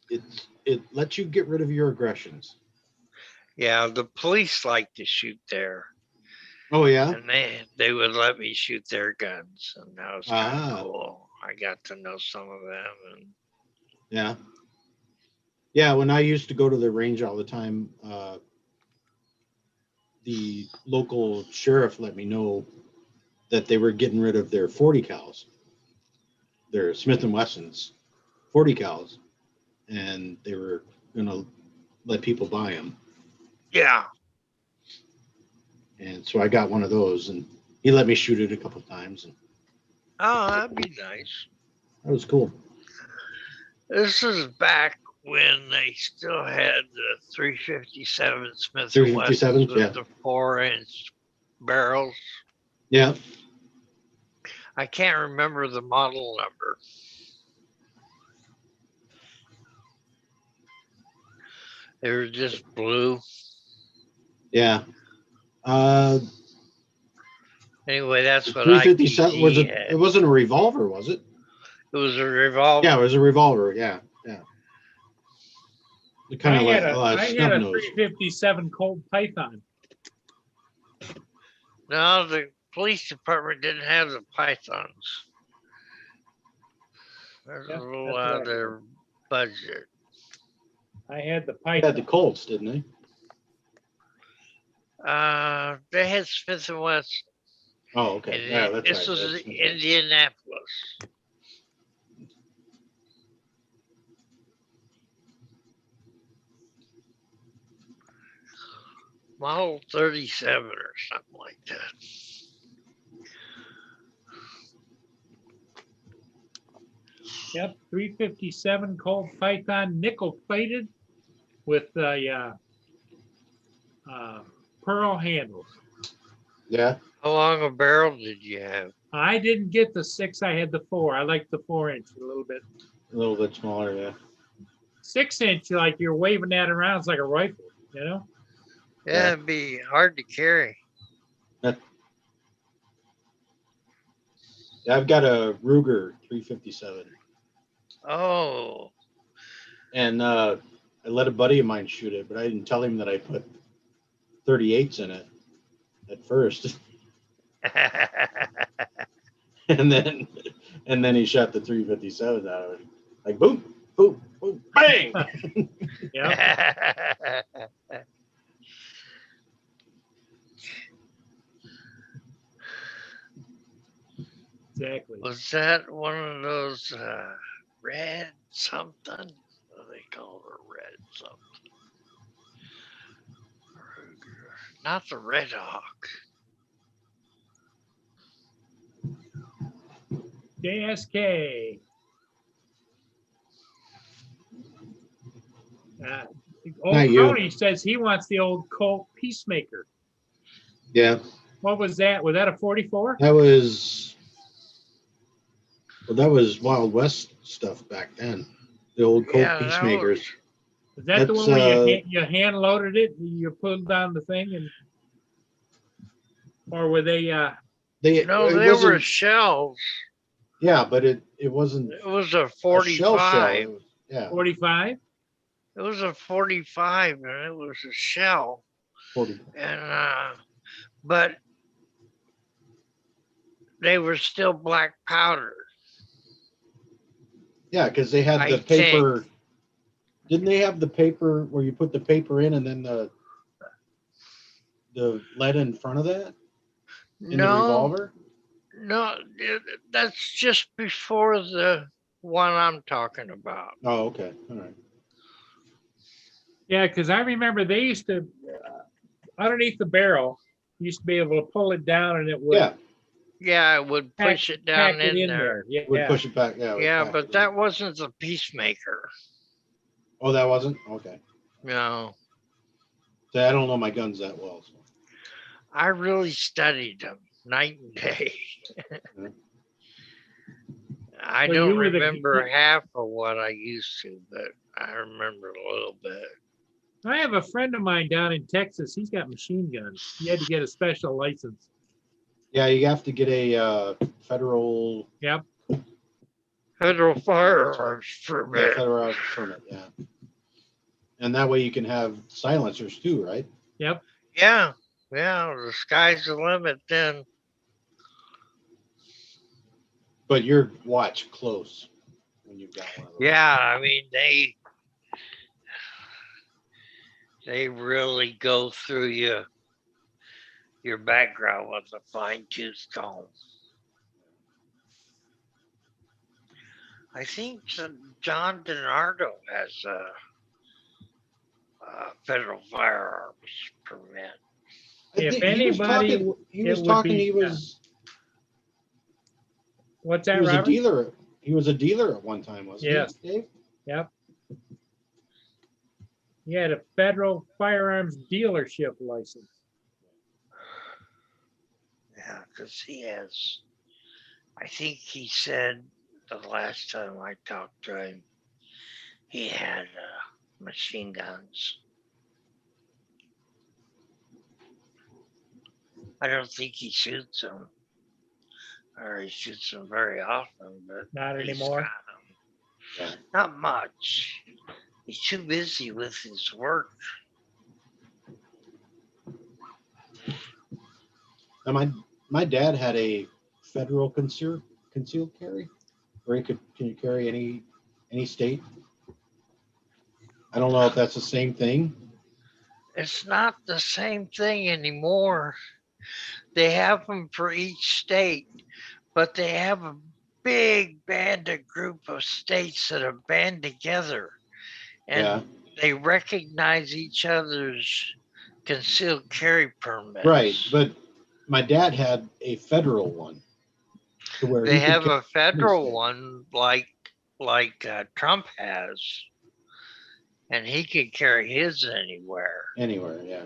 It lets you get rid of your aggressions. Yeah, the police like to shoot there. Oh yeah. And they would let me shoot their guns. And that was kind Ah. of cool. I got to know some of them. And Yeah. Yeah, when I used to go to the range all the time, the local sheriff let me know that they were getting rid of their 40 cals, their Smith & Wessons 40 cals, and they were going to let people buy them. yeah. And so I got one of those, and he let me shoot it a couple times, and Oh, that'd be nice. that was cool. This is back when they still had the 357 Smith & 357s, Wessons with yeah. the 4-inch barrels. Yeah. I can't remember the model number. They were just blue. Yeah. Anyway, that's what 357 was IPG it? had. It wasn't a revolver, was it? It was a revolver. Yeah, it was a revolver. Yeah, yeah. Kind I of had like a, I had snub a nose. 357 Colt Python. No, the police department didn't have the pythons. There's Yeah, a little that's what out I of their budget. I had the They had Python. the Colts, didn't they? They had Smith & Wesson. Oh, okay. And Yeah, that's this right. was That's- Indianapolis. Model 37 or something like that. Yep, 357 Colt Python, nickel plated with the pearl handles. Yeah. How long a barrel did you have? I didn't get the 6, I had the 4. I like the 4-inch a little bit. A little bit smaller. Yeah. 6-inch, like you're waving that around, it's like a rifle, you know? Yeah, Yeah. it'd be hard to carry. Yeah, I've got a Ruger 357, Oh, and I let a buddy of mine shoot it, but I didn't tell him that I put 38s in it at first, and then he shot the 357 out of it, like boom, boom, boom, bang. Yeah. Exactly. Was that one of those red something? What do they call it? Red something. Ruger. Not the Red Hawk. JSK. Old Not you. Tony says he wants the old Colt Peacemaker. Yeah, What was that? Was that a 44? that was Wild West stuff back then. The old Colt Yeah, that Peacemakers. Is that the That's, one where you hand loaded it? You pulled down the thing and, or were they? No, it they were wasn't- shells. Yeah, but it wasn't It was a a shell 45. shell. Yeah, 45? It was a 45 and it was a shell. 40. And but they were still black powder. Yeah, because they had I the paper. Didn't they have the paper where you put the paper in and then the lead in front of that in the No, revolver? no, that's just before the one I'm talking about. Oh, okay. All right. Yeah, because I remember they used to, underneath the barrel, you used to be able to pull it down and it would Yeah, Yeah, I would pack, push it pack down it in in there. there. Yeah. would push it back. Yeah, it would Yeah, pack but it in. that wasn't the peacemaker. Oh, that wasn't? Okay. No, So I don't know my guns that well. So. I really studied them night and day. I So don't you were the- remember half of what I used to, but I remember a little bit. I have a friend of mine down in Texas. He's got machine guns. He had to get a special license. Yeah, you have to get a federal Yep. Federal firearms permit. federal permit. Yeah, and that way you can have silencers too, right? Yep. Yeah, the sky's the limit then. But you're watch close when you've got one of those. Yeah, I mean they really go through your background with a fine tooth comb. I think John DiNardo has a federal firearms permit. I If think anybody, he it was would talking. be, He was what's he that, was a Robert? dealer. He was a dealer at one time, wasn't Yes. he, Dave? Yep. He had a federal firearms dealership license. Yeah, because he has, I think he said the last time I talked to him, he had machine guns. I don't think he shoots them, or he shoots them very often, but Not he's anymore. got 'em. Yeah. Not much. He's too busy with his work. And my dad had a federal concealed carry, where he can you carry any state. I don't know if that's the same thing. It's not the same thing anymore. They have them for each state, but they have a big banded group of states that have band together and Yeah. they recognize each other's concealed carry permits. Right, but my dad had a federal one, to where they he could have a federal state. one like Trump has, and he can carry his anywhere. anywhere. Yeah.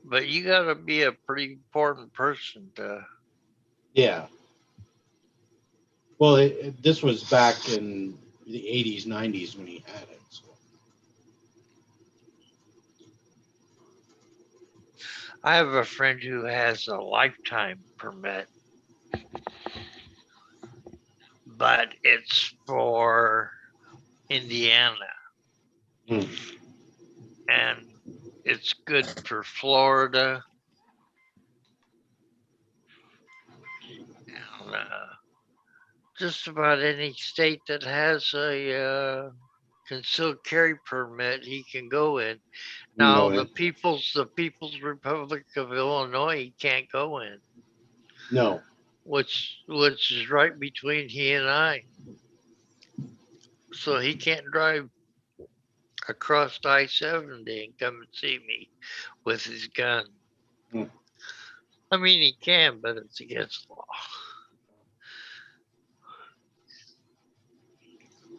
But you got to be a pretty important person to. Yeah. Well, this was back in the 80s, 90s when he had it. So. I have a friend who has a lifetime permit, but it's for Indiana. Hmm. And it's good for Florida. And, just about any state that has a concealed carry permit, he can go in. Now, the People's Republic of Illinois, he can't go in, No. which is right between he and I. So he can't drive across I-70 and come and see me with his gun. Hmm. I mean, he can, but it's against the law.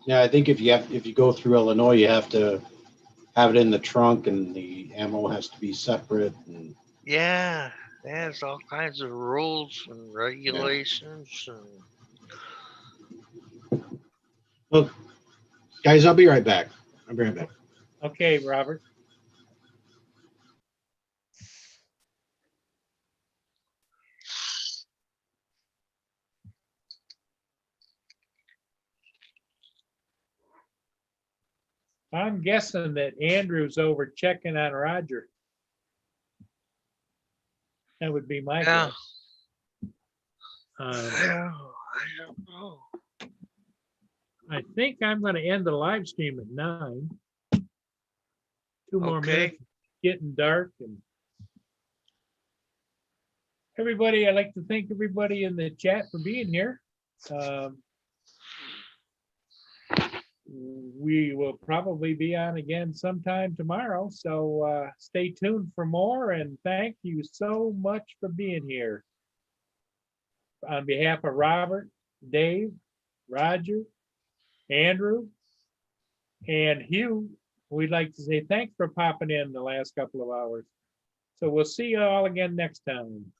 Yeah, I think if you go through Illinois, you have to have it in the trunk, and the ammo has to be separate. And Yeah, there's all kinds of rules and regulations. And well, guys, I'll be right back. I'll be right back. Okay, Robert. I'm guessing that Andrew's over checking on Roger. That would be my Yeah. guess. I don't know. I think I'm gonna end the live stream at 9. 2 more Okay. minutes, getting dark and everybody, I'd like to thank everybody in the chat for being here. We will probably be on again sometime tomorrow, so stay tuned for more, and thank you so much for being here. On behalf of Robert, Dave, Roger, Andrew, and Hugh, we'd like to say thanks for popping in the last couple of hours. So we'll see you all again next time.